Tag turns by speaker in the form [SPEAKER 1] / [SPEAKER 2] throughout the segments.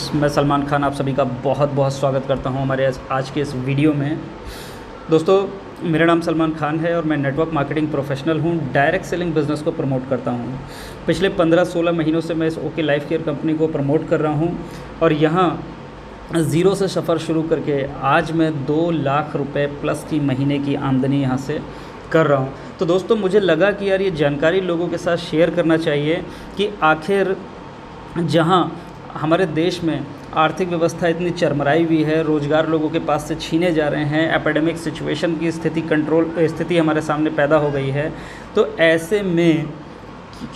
[SPEAKER 1] Friends, मैं सलमान खान आप सभी का बहुत बहुत स्वागत करता हूं हमारे आज के इस वीडियो में। दोस्तों, मेरा नाम सलमान खान है और मैं नेटवर्क मार्केटिंग प्रोफेशनल हूं। डायरेक्ट सेलिंग बिज़नेस को प्रमोट करता हूं। पिछले 15-16 महीनों से मैं इस ओके लाइफ केयर कंपनी को प्रमोट कर रहा हूं और यहां ज़ीरो से सफ़र शुरू करके आज मैं 2 लाख रुपए प्लस की महीने की आमदनी यहां से कर रहा हूं। तो दोस्तों, मुझे लगा कि यार ये जानकारी लोगों के साथ शेयर करना चाहिए कि आखिर जहां हमारे देश में आर्थिक व्यवस्था इतनी चरमराई हुई है, रोज़गार लोगों के पास से छीने जा रहे हैं, एपिडेमिक सिचुएशन की स्थिति हमारे सामने पैदा हो गई है, तो ऐसे में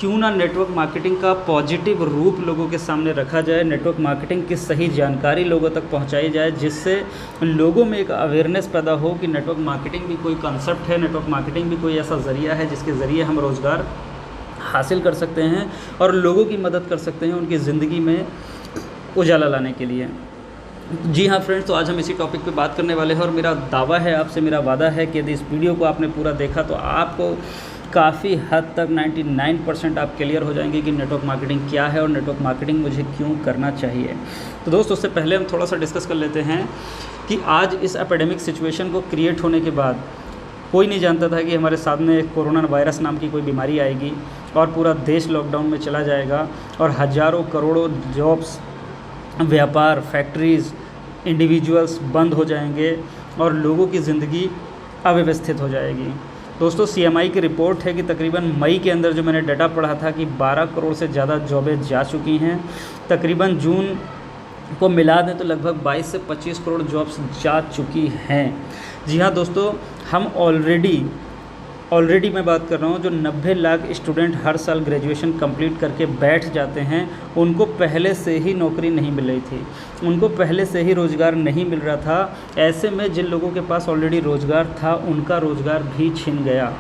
[SPEAKER 1] क्यों ना नेटवर्क मार्केटिंग का पॉजिटिव रूप लोगों के सामने रखा जाए, नेटवर्क मार्केटिंग की सही जानकारी लोगों तक पहुंचाई जाए, जिससे लोगों में एक अवेयरनेस पैदा हो कि नेटवर्क मार्केटिंग भी कोई कॉन्सेप्ट है, नेटवर्क मार्केटिंग भी कोई ऐसा ज़रिया है जिसके ज़रिए हम रोज़गार हासिल कर सकते हैं और लोगों की मदद कर सकते हैं उनकी ज़िंदगी में उजाला लाने के लिए। जी हाँ फ्रेंड्स, तो आज हम इसी टॉपिक पे बात करने वाले हैं और मेरा दावा है आपसे, मेरा वादा है कि यदि इस वीडियो को आपने पूरा देखा तो आपको काफ़ी हद तक 99% आप क्लियर हो जाएंगे कि नेटवर्क मार्केटिंग क्या है और नेटवर्क मार्केटिंग मुझे क्यों करना चाहिए। तो दोस्तों, उससे पहले हम थोड़ा सा डिस्कस कर लेते हैं कि आज इस एपिडेमिक सिचुएशन को क्रिएट होने के बाद कोई नहीं जानता था कि हमारे सामने कोरोना वायरस नाम की कोई बीमारी आएगी और पूरा देश लॉकडाउन में चला जाएगा और हज़ारों करोड़ों जॉब्स, व्यापार, फैक्ट्रीज़, इंडिविजुअल्स बंद हो जाएंगे और लोगों की ज़िंदगी अव्यवस्थित हो जाएगी। दोस्तों, CMI की रिपोर्ट है कि तकरीबन मई के अंदर जो मैंने डाटा पढ़ा था कि 12 करोड़ से ज़्यादा जॉबें जा चुकी हैं। तकरीबन जून को मिला दें तो लगभग 22 से 25 करोड़ जॉब्स जा चुकी हैं। जी हाँ दोस्तों, हम ऑलरेडी मैं बात कर रहा हूँ, जो 90 लाख स्टूडेंट हर साल ग्रेजुएशन कंप्लीट करके बैठ जाते हैं, उनको पहले से ही नौकरी नहीं मिल रही थी, उनको पहले से ही रोज़गार नहीं मिल रहा था। ऐसे में जिन लोगों के पास ऑलरेडी रोज़गार था उनका रोज़गार भी छिन गया,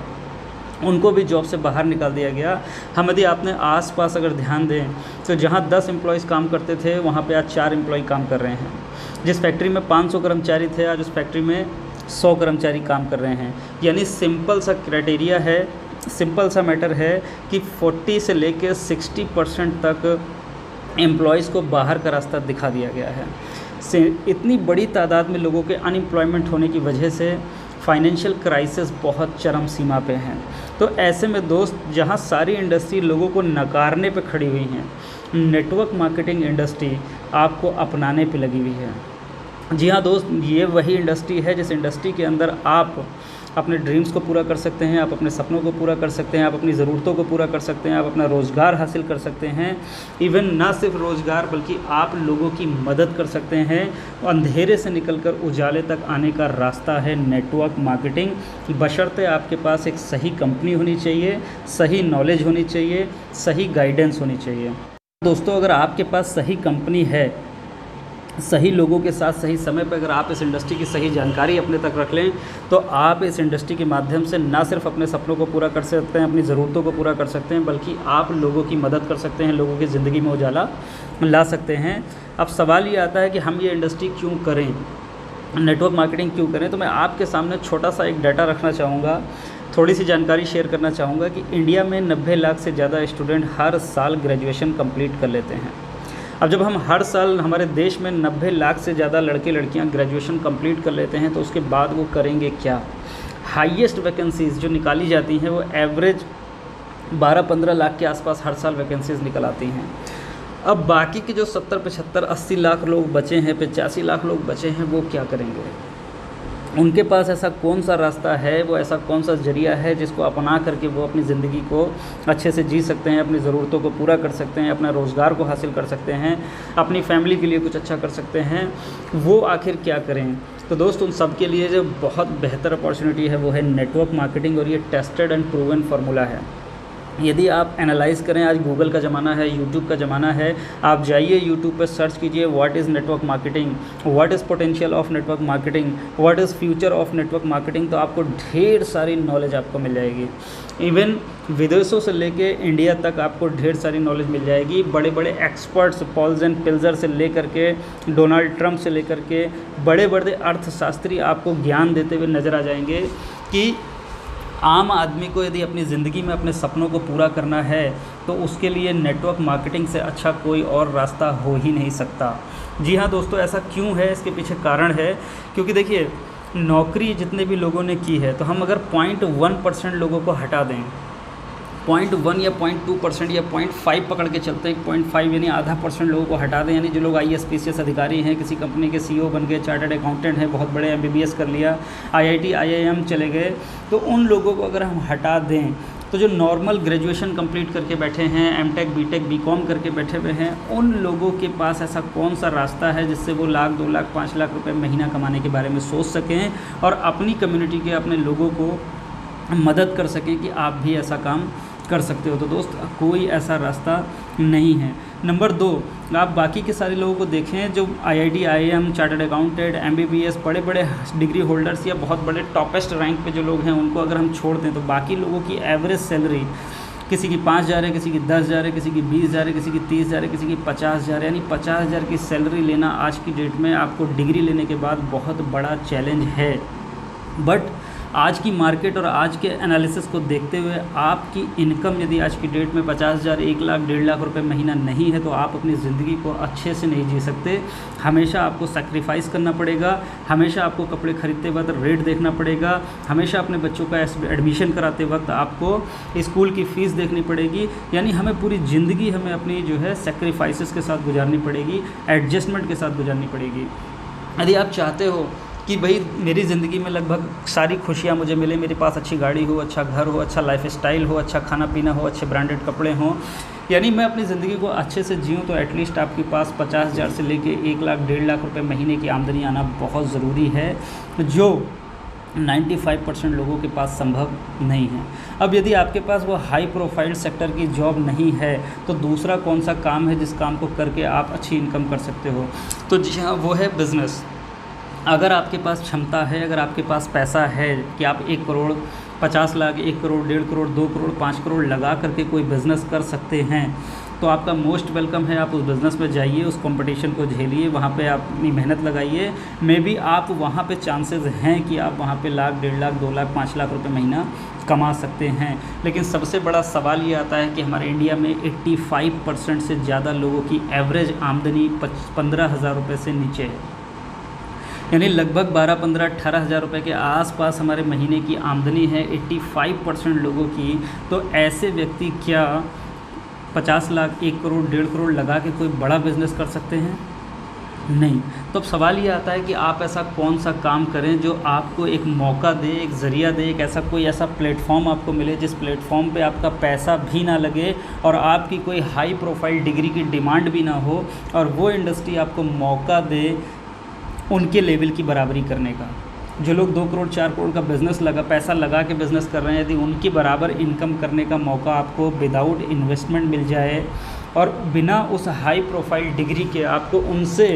[SPEAKER 1] उनको भी जॉब से बाहर निकाल दिया गया। हम यदि आपने आसपास अगर ध्यान दें तो जहाँ 10 एम्प्लॉयज़ काम करते थे वहाँ पे आज 4 एम्प्लॉय काम कर रहे हैं। जिस फैक्ट्री में 500 कर्मचारी थे आज उस फैक्ट्री में 100 कर्मचारी काम कर रहे हैं। यानी सिंपल सा क्राइटेरिया है, सिंपल सा मैटर है कि 40 से लेकर 60% तक एम्प्लॉयज़ को बाहर का रास्ता दिखा दिया गया है। इतनी बड़ी तादाद में लोगों के अनएम्प्लॉयमेंट होने की वजह से फाइनेंशियल क्राइसिस बहुत चरम सीमा पे हैं। तो ऐसे में दोस्त, जहां सारी इंडस्ट्री लोगों को नकारने पे खड़ी हुई हैं, नेटवर्क मार्केटिंग इंडस्ट्री आपको अपनाने पे लगी हुई है। जी हाँ दोस्त, ये वही इंडस्ट्री है जिस इंडस्ट्री के अंदर आप अपने ड्रीम्स को पूरा कर सकते हैं, आप अपने सपनों को पूरा कर सकते हैं, आप अपनी ज़रूरतों को पूरा कर सकते हैं, आप अपना रोज़गार हासिल कर सकते हैं। इवन ना सिर्फ रोज़गार बल्कि आप लोगों की मदद कर सकते हैं। अंधेरे से निकलकर उजाले तक आने का रास्ता है नेटवर्क मार्केटिंग, बशर्ते आपके पास एक सही कंपनी होनी चाहिए, सही नॉलेज होनी चाहिए, सही गाइडेंस होनी चाहिए। दोस्तों, अगर आपके पास सही कंपनी है, सही लोगों के साथ सही समय पर अगर आप इस इंडस्ट्री की सही जानकारी अपने तक रख लें तो आप इस इंडस्ट्री के माध्यम से ना सिर्फ अपने सपनों को पूरा कर सकते हैं, अपनी ज़रूरतों को पूरा कर सकते हैं, बल्कि आप लोगों की मदद कर सकते हैं, लोगों की ज़िंदगी में उजाला ला सकते हैं। अब सवाल ये आता है कि हम ये इंडस्ट्री क्यों करें, नेटवर्क मार्केटिंग क्यों करें। तो मैं आपके सामने छोटा सा एक डाटा रखना चाहूँगा, थोड़ी सी जानकारी शेयर करना चाहूँगा कि इंडिया में 90 लाख से ज़्यादा स्टूडेंट हर साल ग्रेजुएशन कंप्लीट कर लेते हैं। अब जब हम हर साल हमारे देश में 90 लाख से ज़्यादा लड़के लड़कियां ग्रेजुएशन कंप्लीट कर लेते हैं तो उसके बाद वो करेंगे क्या। हाईएस्ट वैकेंसीज़ जो निकाली जाती हैं वो एवरेज 12-15 लाख के आसपास हर साल वैकेंसीज़ निकल आती हैं। अब बाकी के जो 70, 75, 80 लाख लोग बचे हैं, 85 लाख लोग बचे हैं, वो क्या करेंगे। उनके पास ऐसा कौन सा रास्ता है, वो ऐसा कौन सा जरिया है जिसको अपना करके वो अपनी ज़िंदगी को अच्छे से जी सकते हैं, अपनी ज़रूरतों को पूरा कर सकते हैं, अपना रोज़गार को हासिल कर सकते हैं, अपनी फैमिली के लिए कुछ अच्छा कर सकते हैं, वो आखिर क्या करें। तो दोस्त, उन सब के लिए जो बहुत बेहतर अपॉर्चुनिटी है वो है नेटवर्क मार्केटिंग और ये टेस्टेड एंड प्रूवन फार्मूला है। यदि आप एनालाइज़ करें, आज गूगल का ज़माना है, यूट्यूब का ज़माना है, आप जाइए यूट्यूब पर सर्च कीजिए what is network marketing, what is potential of network marketing, what is future of network marketing, तो आपको ढेर सारी नॉलेज आपको मिल जाएगी। इवन विदेशों से लेके इंडिया तक आपको ढेर सारी नॉलेज मिल जाएगी। बड़े बड़े एक्सपर्ट्स, पॉल्स एंड पिल्जर से लेकर के डोनाल्ड ट्रंप से लेकर के बड़े बड़े अर्थशास्त्री आपको ज्ञान देते हुए नज़र आ जाएंगे कि आम आदमी को यदि अपनी ज़िंदगी में अपने सपनों को पूरा करना है तो उसके लिए नेटवर्क मार्केटिंग से अच्छा कोई और रास्ता हो ही नहीं सकता। जी हाँ दोस्तों, ऐसा क्यों है, इसके पीछे कारण है, क्योंकि देखिए नौकरी जितने भी लोगों ने की है, तो हम अगर 0.1% लोगों को हटा दें, 0.1 या 0.2% या 0.5 पकड़ के चलते हैं, 0.5 यानी आधा % लोगों को हटा दें, यानी जो लोग IAS PCS अधिकारी हैं, किसी कंपनी के CEO बन गए, चार्टर्ड अकाउंटेंट हैं, बहुत बड़े MBBS कर लिया, IIT IIM चले गए, तो उन लोगों को अगर हम हटा दें तो जो नॉर्मल ग्रेजुएशन कंप्लीट करके बैठे हैं, MTech BTech BCom करके बैठे हुए हैं, उन लोगों के पास ऐसा कौन सा रास्ता है जिससे वो लाख 2 लाख 5 लाख रुपए महीना कमाने के बारे में सोच सकें और अपनी कम्युनिटी के अपने लोगों को मदद कर सकें कि आप भी ऐसा काम कर सकते हो। तो दोस्त कोई ऐसा रास्ता नहीं है। नंबर 2, आप बाकी के सारे लोगों को देखें जो IIT IIM chartered accountant MBBS बड़े बड़े डिग्री होल्डर्स या बहुत बड़े टॉपेस्ट रैंक पे जो लोग हैं, उनको अगर हम छोड़ दें तो बाकी लोगों की एवरेज सैलरी किसी की 5,000 है, किसी की 10,000 है, किसी की 20,000 है, किसी की 30,000 है, किसी की 50,000 है। यानी 50,000 की सैलरी लेना आज की डेट में आपको डिग्री लेने के बाद बहुत बड़ा चैलेंज है। बट आज की मार्केट और आज के एनालिसिस को देखते हुए आपकी इनकम यदि आज की डेट में 50,000, 1 लाख, 1.5 लाख रुपए महीना नहीं है तो आप अपनी ज़िंदगी को अच्छे से नहीं जी सकते। हमेशा आपको सैक्रिफाइस करना पड़ेगा, हमेशा आपको कपड़े खरीदते वक्त रेट देखना पड़ेगा, हमेशा अपने बच्चों का एडमिशन कराते वक्त आपको स्कूल की फ़ीस देखनी पड़ेगी। यानी हमें पूरी ज़िंदगी हमें अपनी जो है सैक्रिफाइसेस के साथ गुजारनी पड़ेगी, एडजस्टमेंट के साथ गुजारनी पड़ेगी। यदि आप चाहते हो कि भाई मेरी ज़िंदगी में लगभग सारी खुशियाँ मुझे मिले, मेरे पास अच्छी गाड़ी हो, अच्छा घर हो, अच्छा लाइफस्टाइल हो, अच्छा खाना पीना हो, अच्छे ब्रांडेड कपड़े हों, यानी मैं अपनी ज़िंदगी को अच्छे से जीऊँ, तो एटलीस्ट आपके पास 50,000 से लेके 1 लाख 1.5 लाख रुपए महीने की आमदनी आना बहुत ज़रूरी है, जो 95% लोगों के पास संभव नहीं है। अब यदि आपके पास वो हाई प्रोफाइल सेक्टर की जॉब नहीं है तो दूसरा कौन सा काम है जिस काम को करके आप अच्छी इनकम कर सकते हो? तो जी हाँ, वो है बिज़नेस। अगर आपके पास क्षमता है, अगर आपके पास पैसा है कि आप 1 करोड़ 50 लाख, 1 करोड़, 1.5 करोड़, 2 करोड़, 5 करोड़ लगा करके कोई बिज़नेस कर सकते हैं, तो आपका मोस्ट वेलकम है। आप उस बिज़नेस में जाइए, उस कंपटीशन को झेलिए, वहाँ पे आप अपनी मेहनत लगाइए। मे बी आप वहाँ पे चांसेस हैं कि आप वहाँ पे लाख, 1.5 लाख, 2 लाख, 5 लाख रुपए महीना कमा सकते हैं। लेकिन सबसे बड़ा सवाल ये आता है कि हमारे इंडिया में 85% से ज़्यादा लोगों की एवरेज आमदनी 15,000 रुपये से नीचे है। यानी लगभग 12, 15, 18,000 रुपये के आसपास हमारे महीने की आमदनी है 85% लोगों की। तो ऐसे व्यक्ति क्या 50 लाख, 1 करोड़, 1.5 करोड़ लगा के कोई बड़ा बिज़नेस कर सकते हैं? नहीं। तो अब सवाल ये आता है कि आप ऐसा कौन सा काम करें जो आपको एक मौका दे, एक ज़रिया दे, एक ऐसा कोई ऐसा प्लेटफॉर्म आपको मिले जिस प्लेटफॉर्म पे आपका पैसा भी ना लगे और आपकी कोई हाई प्रोफाइल डिग्री की डिमांड भी ना हो, और वो इंडस्ट्री आपको मौका दे उनके लेवल की बराबरी करने का। जो लोग 2 करोड़ 4 करोड़ का बिज़नेस पैसा लगा के बिज़नेस कर रहे हैं, यदि उनके बराबर इनकम करने का मौका आपको विदाउट इन्वेस्टमेंट मिल जाए और बिना उस हाई प्रोफाइल डिग्री के आपको उनसे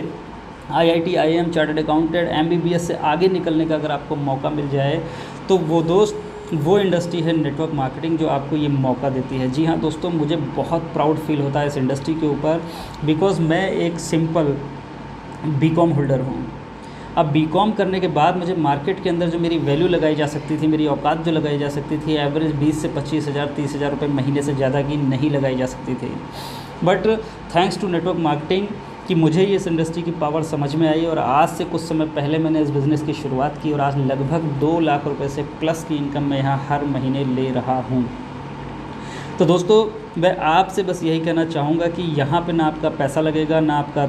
[SPEAKER 1] IIT IIM chartered accountant MBBS से आगे निकलने का अगर आपको मौका मिल जाए, तो वो दोस्त वो इंडस्ट्री है नेटवर्क मार्केटिंग जो आपको ये मौका देती है। जी हाँ दोस्तों, मुझे बहुत प्राउड फील होता है इस इंडस्ट्री के ऊपर, बिकॉज़ मैं एक सिंपल BCom होल्डर हूँ। अब BCom करने के बाद मुझे मार्केट के अंदर जो मेरी वैल्यू लगाई जा सकती थी, मेरी औकात जो लगाई जा सकती थी, एवरेज 20 से 25,000, 30,000 रुपये महीने से ज़्यादा की नहीं लगाई जा सकती थी। But thanks to network marketing कि मुझे ये इस इंडस्ट्री की पावर समझ में आई, और आज से कुछ समय पहले मैंने इस बिज़नेस की शुरुआत की और आज लगभग 2 लाख रुपये से प्लस की इनकम मैं यहाँ हर महीने ले रहा हूँ। तो दोस्तों, मैं आपसे बस यही कहना चाहूँगा कि यहाँ पे ना आपका पैसा लगेगा, ना आपका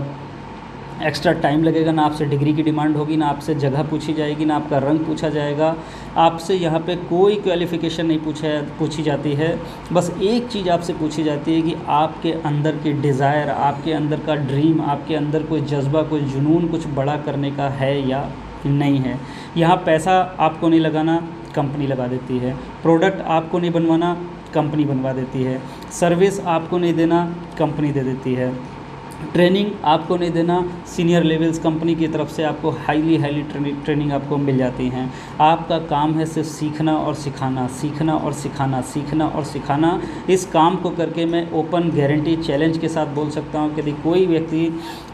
[SPEAKER 1] एक्स्ट्रा टाइम लगेगा, ना आपसे डिग्री की डिमांड होगी, ना आपसे जगह पूछी जाएगी, ना आपका रंग पूछा जाएगा। आपसे यहाँ पे कोई क्वालिफ़िकेशन नहीं पूछी जाती है। बस एक चीज़ आपसे पूछी जाती है कि आपके अंदर की डिज़ायर, आपके अंदर का ड्रीम, आपके अंदर कोई जज्बा, कोई जुनून कुछ बड़ा करने का है या नहीं है। यहाँ पैसा आपको नहीं लगाना, कंपनी लगा देती है। प्रोडक्ट आपको नहीं बनवाना, कंपनी बनवा देती है। सर्विस आपको नहीं देना, कंपनी दे देती है। ट्रेनिंग आपको नहीं देना, सीनियर लेवल्स कंपनी की तरफ से आपको हाईली ट्रेनिंग आपको मिल जाती हैं। आपका काम है सिर्फ सीखना और सिखाना, सीखना और सिखाना, सीखना और सिखाना। इस काम को करके मैं ओपन गारंटी चैलेंज के साथ बोल सकता हूँ कि यदि कोई व्यक्ति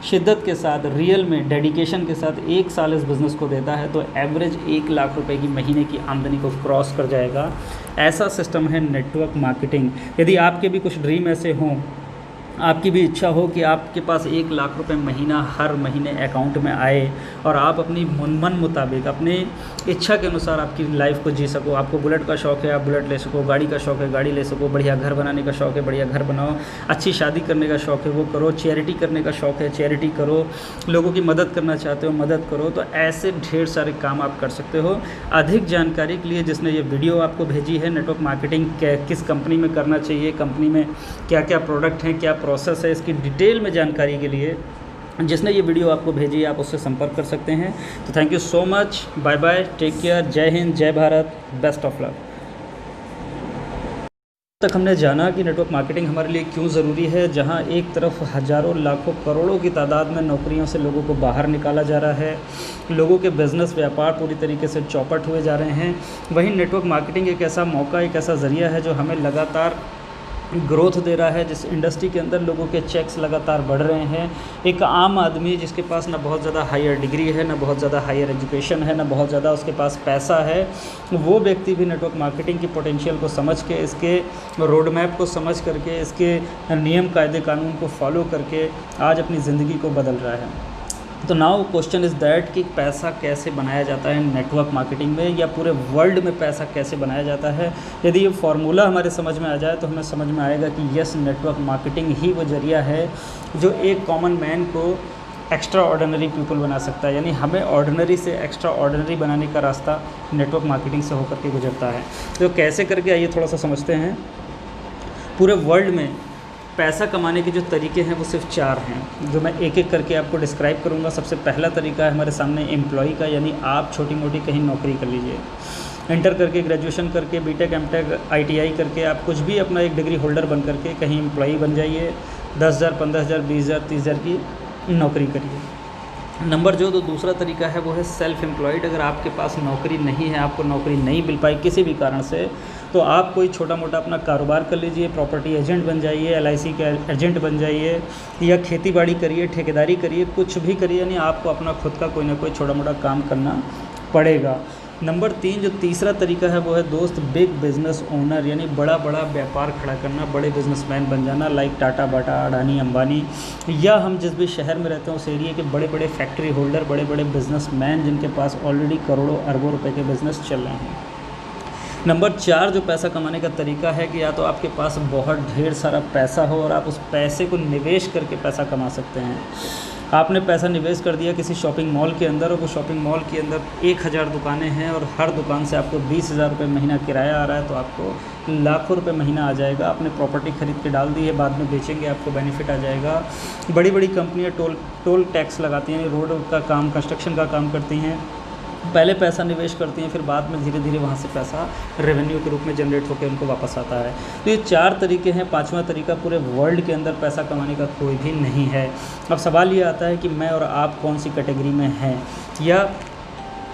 [SPEAKER 1] शिद्दत के साथ, रियल में डेडिकेशन के साथ 1 साल इस बिज़नेस को देता है तो एवरेज 1 लाख रुपए की महीने की आमदनी को क्रॉस कर जाएगा। ऐसा सिस्टम है नेटवर्क मार्केटिंग। यदि आपके भी कुछ ड्रीम ऐसे हों, आपकी भी इच्छा हो कि आपके पास 1 लाख रुपए महीना हर महीने अकाउंट में आए और आप अपनी मन मुताबिक, अपने इच्छा के अनुसार आपकी लाइफ को जी सको। आपको बुलेट का शौक़ है, आप बुलेट ले सको, गाड़ी का शौक़ है, गाड़ी ले सको, बढ़िया घर बनाने का शौक़ है, बढ़िया घर बनाओ, अच्छी शादी करने का शौक़ है वो करो, चैरिटी करने का शौक़ है चैरिटी करो, लोगों की मदद करना चाहते हो मदद करो। तो ऐसे ढेर सारे काम आप कर सकते हो। अधिक जानकारी के लिए जिसने ये वीडियो आपको भेजी है, नेटवर्क मार्केटिंग किस कंपनी में करना चाहिए, कंपनी में क्या क्या प्रोडक्ट हैं, क्या प्रोसेस है, इसकी डिटेल में जानकारी के लिए जिसने ये वीडियो आपको भेजी है आप उससे संपर्क कर सकते हैं। तो thank you so much, bye bye, take care, जय हिंद, जय भारत, बेस्ट ऑफ लक। तक हमने जाना कि नेटवर्क मार्केटिंग हमारे लिए क्यों ज़रूरी है। जहां एक तरफ हज़ारों लाखों करोड़ों की तादाद में नौकरियों से लोगों को बाहर निकाला जा रहा है, लोगों के बिज़नेस व्यापार पूरी तरीके से चौपट हुए जा रहे हैं, वहीं नेटवर्क मार्केटिंग एक ऐसा मौका, एक ऐसा ज़रिया है जो हमें लगातार ग्रोथ दे रहा है, जिस इंडस्ट्री के अंदर लोगों के चेक्स लगातार बढ़ रहे हैं। एक आम आदमी जिसके पास ना बहुत ज़्यादा हायर डिग्री है, ना बहुत ज़्यादा हायर एजुकेशन है, ना बहुत ज़्यादा उसके पास पैसा है, वो व्यक्ति भी नेटवर्क मार्केटिंग की पोटेंशियल को समझ के, इसके रोड मैप को समझ करके, इसके नियम कायदे कानून को फॉलो करके आज अपनी ज़िंदगी को बदल रहा है। तो नाउ क्वेश्चन इज़ दैट कि पैसा कैसे बनाया जाता है नेटवर्क मार्केटिंग में, या पूरे वर्ल्ड में पैसा कैसे बनाया जाता है। यदि ये फार्मूला हमारे समझ में आ जाए तो हमें समझ में आएगा कि यस, नेटवर्क मार्केटिंग ही वो जरिया है जो एक कॉमन मैन को एक्स्ट्रा ऑर्डिनरी पीपल बना सकता है। यानी हमें ऑर्डिनरी से एक्स्ट्रा ऑर्डिनरी बनाने का रास्ता नेटवर्क मार्केटिंग से होकर के गुजरता है। तो कैसे करके आइए थोड़ा सा समझते हैं। पूरे वर्ल्ड में पैसा कमाने के जो तरीके हैं वो सिर्फ 4 हैं, जो मैं एक एक करके आपको डिस्क्राइब करूँगा। सबसे पहला तरीका है हमारे सामने एम्प्लॉई का, यानी आप छोटी मोटी कहीं नौकरी कर लीजिए, इंटर करके, ग्रेजुएशन करके, बीटेक, एमटेक, आईटीआई करके आप कुछ भी अपना एक डिग्री होल्डर बन करके कहीं एम्प्लॉई बन जाइए, 10,000, 15,000, 20,000, 30,000 की नौकरी करिए। नंबर जो दूसरा तरीका है वो है सेल्फ एम्प्लॉयड। अगर आपके पास नौकरी नहीं है, आपको नौकरी नहीं मिल पाई किसी भी कारण से, तो आप कोई छोटा मोटा अपना कारोबार कर लीजिए, प्रॉपर्टी एजेंट बन जाइए, LIC के एजेंट बन जाइए, या खेती बाड़ी करिए, ठेकेदारी करिए, कुछ भी करिए, यानी आपको अपना खुद का कोई ना कोई छोटा मोटा काम करना पड़ेगा। नंबर 3 जो तीसरा तरीका है वो है दोस्त बिग बिज़नेस ओनर, यानी बड़ा व्यापार खड़ा करना, बड़े बिजनेसमैन बन जाना, लाइक टाटा, बाटा, अडानी, अंबानी, या हम जिस भी शहर में रहते हैं उस एरिया के बड़े फैक्ट्री होल्डर, बड़े बिजनेसमैन जिनके पास ऑलरेडी करोड़ों अरबों रुपए के बिज़नेस चल रहे हैं। नंबर 4 जो पैसा कमाने का तरीका है कि या तो आपके पास बहुत ढेर सारा पैसा हो और आप उस पैसे को निवेश करके पैसा कमा सकते हैं। आपने पैसा निवेश कर दिया किसी शॉपिंग मॉल के अंदर, और वो शॉपिंग मॉल के अंदर 1000 दुकानें हैं और हर दुकान से आपको 20,000 रुपये महीना किराया आ रहा है, तो आपको लाखों रुपए महीना आ जाएगा। आपने प्रॉपर्टी खरीद के डाल दी है, बाद में बेचेंगे, आपको बेनिफिट आ जाएगा। बड़ी कंपनियाँ टोल टैक्स लगाती हैं, रोड का काम, कंस्ट्रक्शन का काम करती हैं, पहले पैसा निवेश करती हैं, फिर बाद में धीरे धीरे वहाँ से पैसा रेवेन्यू के रूप में जनरेट होकर उनको वापस आता है। तो ये 4 तरीके हैं। 5वां तरीका पूरे वर्ल्ड के अंदर पैसा कमाने का कोई भी नहीं है। अब सवाल ये आता है कि मैं और आप कौन सी कैटेगरी में हैं, या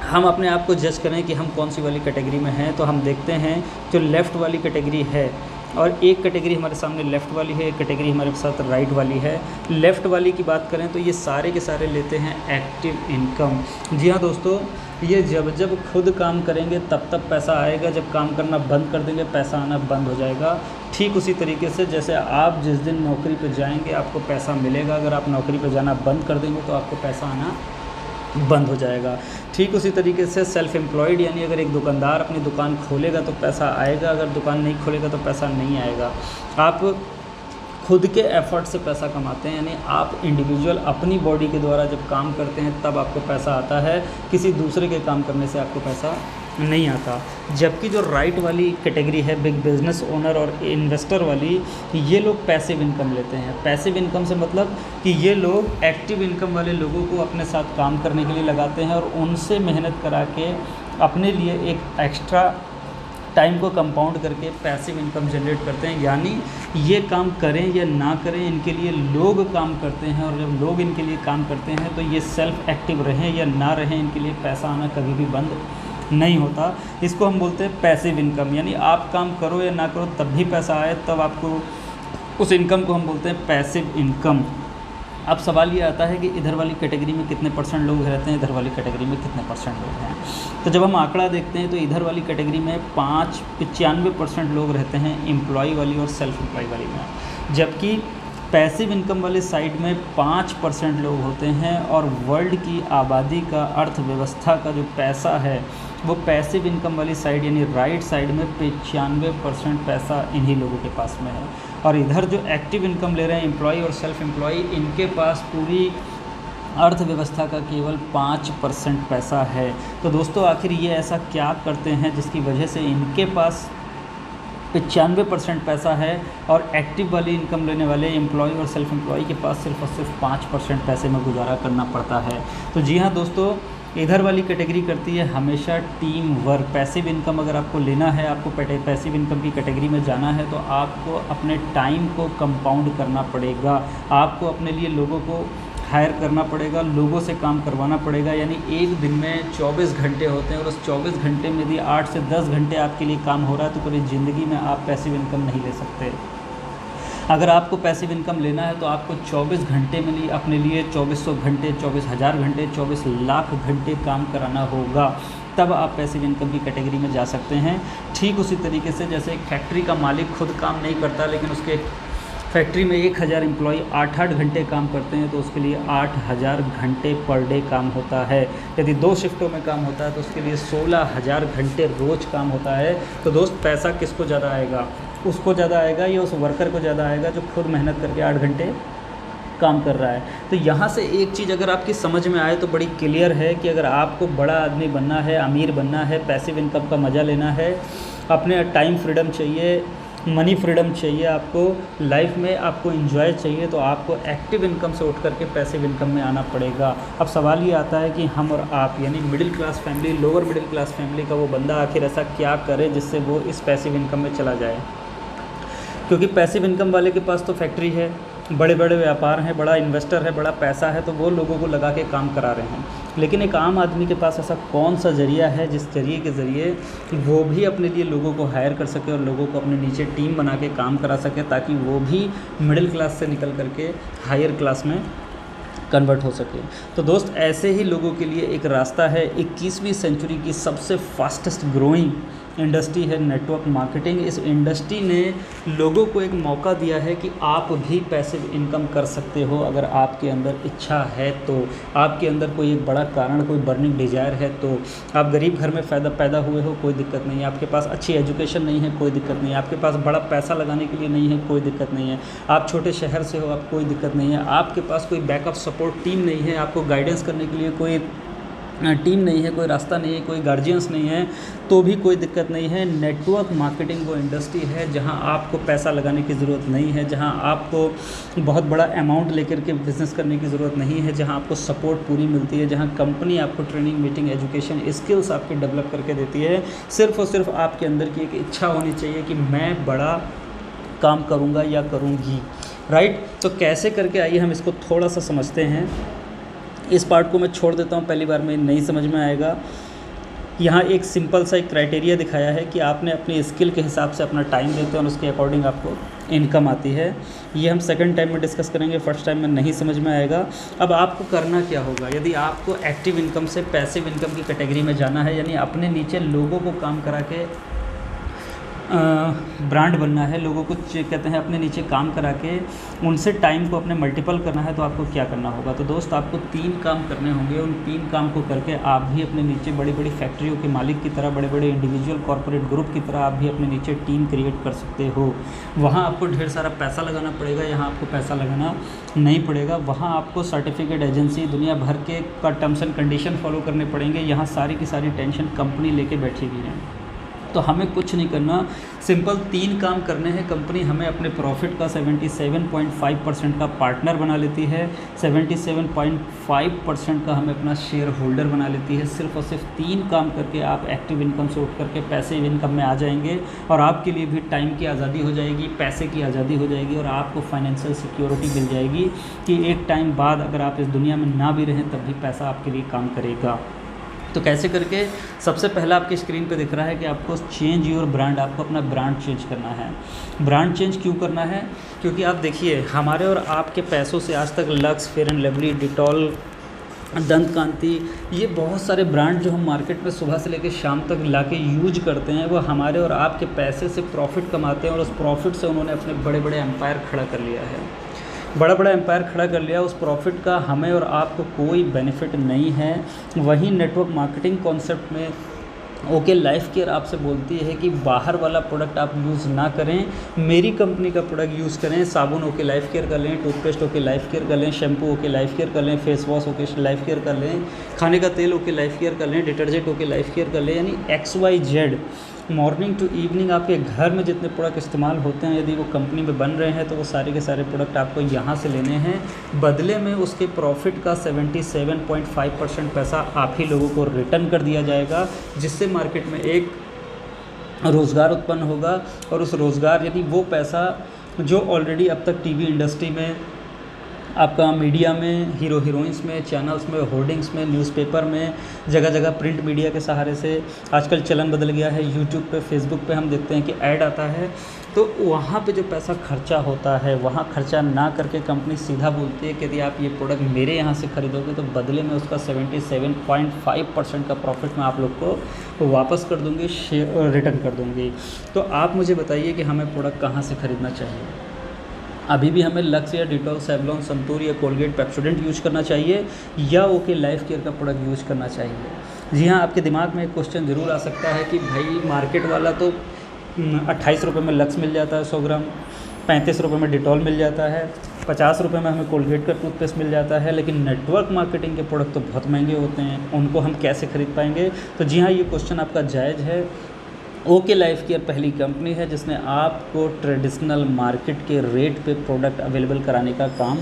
[SPEAKER 1] हम अपने आप को जज करें कि हम कौन सी वाली कैटेगरी में हैं। तो हम देखते हैं जो लेफ़्ट वाली कैटेगरी है, और एक कैटेगरी हमारे सामने लेफ़्ट वाली है, एक कैटेगरी हमारे साथ राइट वाली है। लेफ़्ट वाली की बात करें तो ये सारे के सारे लेते हैं एक्टिव इनकम। जी हाँ दोस्तों, ये जब खुद काम करेंगे तब पैसा आएगा, जब काम करना बंद कर देंगे पैसा आना बंद हो जाएगा। ठीक उसी तरीके से जैसे आप जिस दिन नौकरी पे जाएंगे आपको पैसा मिलेगा, अगर आप नौकरी पे जाना बंद कर देंगे तो आपको पैसा आना बंद हो जाएगा। ठीक उसी तरीके से सेल्फ एम्प्लॉयड, यानी अगर एक दुकानदार अपनी दुकान खोलेगा तो पैसा आएगा, अगर दुकान नहीं खोलेगा तो पैसा नहीं आएगा। आप खुद के एफर्ट से पैसा कमाते हैं, यानी आप इंडिविजुअल अपनी बॉडी के द्वारा जब काम करते हैं तब आपको पैसा आता है, किसी दूसरे के काम करने से आपको पैसा नहीं आता। जबकि जो राइट वाली कैटेगरी है, बिग बिजनेस ओनर और इन्वेस्टर वाली, ये लोग पैसिव इनकम लेते हैं। पैसिव इनकम से मतलब कि ये लोग एक्टिव इनकम वाले लोगों को अपने साथ काम करने के लिए लगाते हैं और उनसे मेहनत करा के अपने लिए एक एक्स्ट्रा टाइम को कंपाउंड करके पैसिव इनकम जनरेट करते हैं। यानी ये काम करें या ना करें, इनके लिए लोग काम करते हैं, और जब लोग इनके लिए काम करते हैं तो ये सेल्फ एक्टिव रहें या ना रहें, इनके लिए पैसा आना कभी भी बंद नहीं होता। इसको हम बोलते हैं पैसिव इनकम। यानी आप काम करो या ना करो तब भी पैसा आए, तब आपको उस इनकम को हम बोलते हैं पैसिव इनकम। अब सवाल ये आता है कि इधर वाली कैटेगरी में कितने परसेंट लोग रहते हैं, इधर वाली कैटेगरी में कितने परसेंट लोग हैं। तो जब हम आंकड़ा देखते हैं तो इधर वाली कैटेगरी में 95% लोग रहते हैं एम्प्लॉय वाली और सेल्फ एम्प्लॉय वाली में, जबकि पैसिव इनकम वाले साइड में 5% लोग होते हैं। और वर्ल्ड की आबादी का, अर्थव्यवस्था का जो पैसा है वो पैसिव इनकम वाली साइड यानी राइट साइड में 95% पैसा इन्हीं लोगों के पास में है। और इधर जो एक्टिव इनकम ले रहे हैं एम्प्लॉय और सेल्फ एम्प्लॉय, इनके पास पूरी अर्थव्यवस्था का केवल 5% पैसा है। तो दोस्तों आखिर ये ऐसा क्या करते हैं जिसकी वजह से इनके पास 95% पैसा है और एक्टिव वाली इनकम लेने वाले एम्प्लॉय और सेल्फ एम्प्लॉय के पास सिर्फ और सिर्फ 5% पैसे में गुजारा करना पड़ता है। तो जी हाँ दोस्तों, इधर वाली कैटेगरी करती है हमेशा टीम वर्क। पैसिव इनकम अगर आपको लेना है, आपको पैसिव इनकम की कैटेगरी में जाना है, तो आपको अपने टाइम को कंपाउंड करना पड़ेगा, आपको अपने लिए लोगों को हायर करना पड़ेगा, लोगों से काम करवाना पड़ेगा। यानी एक दिन में 24 घंटे होते हैं और उस 24 घंटे में यदि 8 से 10 घंटे आपके लिए काम हो रहा है तो पूरी ज़िंदगी में आप पैसिव इनकम नहीं ले सकते। अगर आपको पैसिव इनकम लेना है तो आपको 24 घंटे में लिए अपने लिए 2400 घंटे, 24,000 घंटे, 24 लाख घंटे काम कराना होगा, तब आप पैसिव इनकम की कैटेगरी में जा सकते हैं। ठीक उसी तरीके से जैसे एक फैक्ट्री का मालिक खुद काम नहीं करता, लेकिन उसके फैक्ट्री में 1000 एम्प्लॉय 8-8 घंटे काम करते हैं, तो उसके लिए 8000 घंटे पर डे काम होता है। यदि 2 शिफ्टों में काम होता है तो उसके लिए 16000 घंटे रोज़ काम होता है। तो दोस्त पैसा किसको ज़्यादा आएगा, उसको ज़्यादा आएगा या उस वर्कर को ज़्यादा आएगा जो खुद मेहनत करके 8 घंटे काम कर रहा है। तो यहाँ से एक चीज़ अगर आपकी समझ में आए तो बड़ी क्लियर है कि अगर आपको बड़ा आदमी बनना है, अमीर बनना है, पैसिव इनकम का मज़ा लेना है, अपने टाइम फ्रीडम चाहिए, मनी फ्रीडम चाहिए, आपको लाइफ में आपको एंजॉय चाहिए, तो आपको एक्टिव इनकम से उठ करके पैसिव इनकम में आना पड़ेगा। अब सवाल ये आता है कि हम और आप यानी middle class family, lower middle class family का वो बंदा आखिर ऐसा क्या करे जिससे वो इस पैसिव इनकम में चला जाए। क्योंकि पैसिव इनकम वाले के पास तो फैक्ट्री है, बड़े बड़े व्यापार हैं, बड़ा इन्वेस्टर है, बड़ा पैसा है, तो वो लोगों को लगा के काम करा रहे हैं। लेकिन एक आम आदमी के पास ऐसा कौन सा ज़रिया है जिस ज़रिए के ज़रिए वो भी अपने लिए लोगों को हायर कर सके और लोगों को अपने नीचे टीम बना के काम करा सके, ताकि वो भी मिडिल क्लास से निकल करके हायर क्लास में कन्वर्ट हो सके। तो दोस्त ऐसे ही लोगों के लिए एक रास्ता है। 21वीं सेंचुरी की सबसे फास्टेस्ट ग्रोइंग इंडस्ट्री है नेटवर्क मार्केटिंग। इस इंडस्ट्री ने लोगों को एक मौका दिया है कि आप भी पैसिव इनकम कर सकते हो अगर आपके अंदर इच्छा है तो, आपके अंदर कोई एक बड़ा कारण, कोई बर्निंग डिज़ायर है तो। आप गरीब घर में पैदा हुए हो, कोई दिक्कत नहीं है, आपके पास अच्छी एजुकेशन नहीं है, कोई दिक्कत नहीं है, आपके पास बड़ा पैसा लगाने के लिए नहीं है, कोई दिक्कत नहीं है, आप छोटे शहर से हो, आप कोई दिक्कत नहीं है, आपके पास कोई बैकअप सपोर्ट टीम नहीं है, आपको गाइडेंस करने के लिए कोई टीम नहीं है, कोई रास्ता नहीं है, कोई गार्जियंस नहीं है, तो भी कोई दिक्कत नहीं है। नेटवर्क मार्केटिंग वो इंडस्ट्री है जहां आपको पैसा लगाने की ज़रूरत नहीं है, जहां आपको बहुत बड़ा अमाउंट लेकर के बिज़नेस करने की ज़रूरत नहीं है, जहां आपको सपोर्ट पूरी मिलती है, जहां कंपनी आपको ट्रेनिंग, मीटिंग, एजुकेशन, स्किल्स आपके डेवलप करके देती है। सिर्फ़ और सिर्फ आपके अंदर की एक इच्छा होनी चाहिए कि मैं बड़ा काम करूँगा या करूँगी, राइट। तो कैसे करके आइए हम इसको थोड़ा सा समझते हैं। इस पार्ट को मैं छोड़ देता हूँ, पहली बार में नहीं समझ में आएगा। यहाँ एक सिंपल सा एक क्राइटेरिया दिखाया है कि आपने अपनी स्किल के हिसाब से अपना टाइम देते हैं और उसके अकॉर्डिंग आपको इनकम आती है। ये हम सेकंड टाइम में डिस्कस करेंगे, फर्स्ट टाइम में नहीं समझ में आएगा। अब आपको करना क्या होगा, यदि आपको एक्टिव इनकम से पैसिव इनकम की कैटेगरी में जाना है, यानी अपने नीचे लोगों को काम करा के ब्रांड बनना है, लोगों को कहते हैं अपने नीचे काम करा के उनसे टाइम को अपने मल्टीपल करना है, तो आपको क्या करना होगा। तो दोस्त आपको 3 काम करने होंगे। उन 3 काम को करके आप भी अपने नीचे बड़ी बड़ी फैक्ट्रियों के मालिक की तरह, बड़े बड़े इंडिविजुअल कॉर्पोरेट ग्रुप की तरह आप भी अपने नीचे टीम क्रिएट कर सकते हो। वहाँ आपको ढेर सारा पैसा लगाना पड़ेगा, यहाँ आपको पैसा लगाना नहीं पड़ेगा। वहाँ आपको सर्टिफिकेट एजेंसी दुनिया भर के का टर्म्स एंड कंडीशन फॉलो करने पड़ेंगे। यहाँ सारी की सारी टेंशन कंपनी लेके बैठी हुई है। तो हमें कुछ नहीं करना, सिंपल 3 काम करने हैं। कंपनी हमें अपने प्रॉफिट का 77.5% का पार्टनर बना लेती है, 77.5% का हमें अपना शेयर होल्डर बना लेती है। सिर्फ और सिर्फ 3 काम करके आप एक्टिव इनकम से उठ करके पैसिव इनकम में आ जाएंगे और आपके लिए भी टाइम की आज़ादी हो जाएगी, पैसे की आज़ादी हो जाएगी और आपको फाइनेंशियल सिक्योरिटी मिल जाएगी कि एक टाइम बाद अगर आप इस दुनिया में ना भी रहें तब भी पैसा आपके लिए काम करेगा। तो कैसे करके, सबसे पहला आपकी स्क्रीन पे दिख रहा है कि आपको चेंज योर ब्रांड, आपको अपना ब्रांड चेंज करना है। ब्रांड चेंज क्यों करना है? क्योंकि आप देखिए, हमारे और आपके पैसों से आज तक lux, fair and lovely, Dettol, दंत कांति, ये बहुत सारे ब्रांड जो हम मार्केट में सुबह से लेकर शाम तक लाके यूज करते हैं, वो हमारे और आपके पैसे से प्रॉफिट कमाते हैं और उस प्रॉफिट से उन्होंने अपने बड़े बड़े एम्पायर खड़ा कर लिया है, बड़ा बड़ा एम्पायर खड़ा कर लिया। उस प्रॉफिट का हमें और आपको कोई बेनिफिट नहीं है। वहीं नेटवर्क मार्केटिंग कॉन्सेप्ट में ओके लाइफ केयर आपसे बोलती है कि बाहर वाला प्रोडक्ट आप यूज़ ना करें, मेरी कंपनी का प्रोडक्ट यूज़ करें। साबुन ओके लाइफ केयर कर लें, टूथपेस्ट ओके लाइफ केयर कर लें, शैम्पू ओके लाइफ केयर कर लें, face wash okay life care कर लें, खाने का तेल ओके लाइफ केयर कर लें, डिटर्जेंट ओके लाइफ केयर कर लें। यानी XYZ मॉर्निंग टू इवनिंग आपके घर में जितने प्रोडक्ट इस्तेमाल होते हैं, यदि वो कंपनी में बन रहे हैं तो वो सारे के सारे प्रोडक्ट आपको यहाँ से लेने हैं। बदले में उसके प्रॉफिट का 77.5% पैसा आप ही लोगों को रिटर्न कर दिया जाएगा, जिससे मार्केट में एक रोज़गार उत्पन्न होगा। और उस रोज़गार यानी वो पैसा जो ऑलरेडी अब तक टीवी इंडस्ट्री में, आपका मीडिया में, हीरो हीरोइंस में, चैनल्स में, होर्डिंग्स में, न्यूज़पेपर में, जगह जगह प्रिंट मीडिया के सहारे से आजकल चलन बदल गया है। यूट्यूब पे, फेसबुक पे हम देखते हैं कि ऐड आता है, तो वहाँ पे जो पैसा खर्चा होता है, वहाँ खर्चा ना करके कंपनी सीधा बोलती है कि यदि आप ये प्रोडक्ट मेरे यहाँ से ख़रीदोगे तो बदले में उसका 77.5% का प्रॉफिट मैं आप लोग को वापस कर दूँगी, शेयर रिटर्न कर दूँगी। तो आप मुझे बताइए कि हमें प्रोडक्ट कहाँ से ख़रीदना चाहिए? अभी भी हमें लक्स या डिटॉल, सेवलॉन, संतूर या कोलगेट, पेप्सोडेंट यूज़ करना चाहिए या ओके लाइफ केयर का प्रोडक्ट यूज़ करना चाहिए? जी हाँ, आपके दिमाग में एक क्वेश्चन ज़रूर आ सकता है कि भाई मार्केट वाला तो 28 रुपये में लक्स मिल जाता है 100 ग्राम, 35 रुपये में डिटॉल मिल जाता है, 50 रुपये में हमें कोलगेट का टूथपेस्ट मिल जाता है, लेकिन नेटवर्क मार्केटिंग के प्रोडक्ट तो बहुत महंगे होते हैं, उनको हम कैसे खरीद पाएंगे? तो जी हाँ, ये क्वेश्चन आपका जायज़ है। ओके लाइफ केयर पहली कंपनी है जिसने आपको ट्रेडिशनल मार्केट के रेट पे प्रोडक्ट अवेलेबल कराने का काम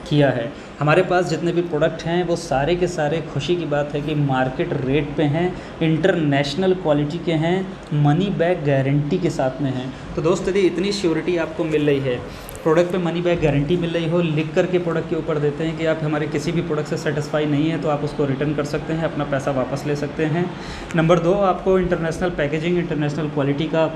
[SPEAKER 1] किया है। हमारे पास जितने भी प्रोडक्ट हैं वो सारे के सारे, खुशी की बात है कि मार्केट रेट पे हैं, इंटरनेशनल क्वालिटी के हैं, मनी बैक गारंटी के साथ में हैं। तो दोस्त, यदि इतनी श्योरिटी आपको मिल रही है, प्रोडक्ट पे मनी बैक गारंटी मिल रही हो, लिख करके प्रोडक्ट के ऊपर देते हैं कि आप हमारे किसी भी प्रोडक्ट से सेटिस्फाई नहीं है तो आप उसको रिटर्न कर सकते हैं, अपना पैसा वापस ले सकते हैं। नंबर 2, आपको इंटरनेशनल पैकेजिंग, इंटरनेशनल क्वालिटी का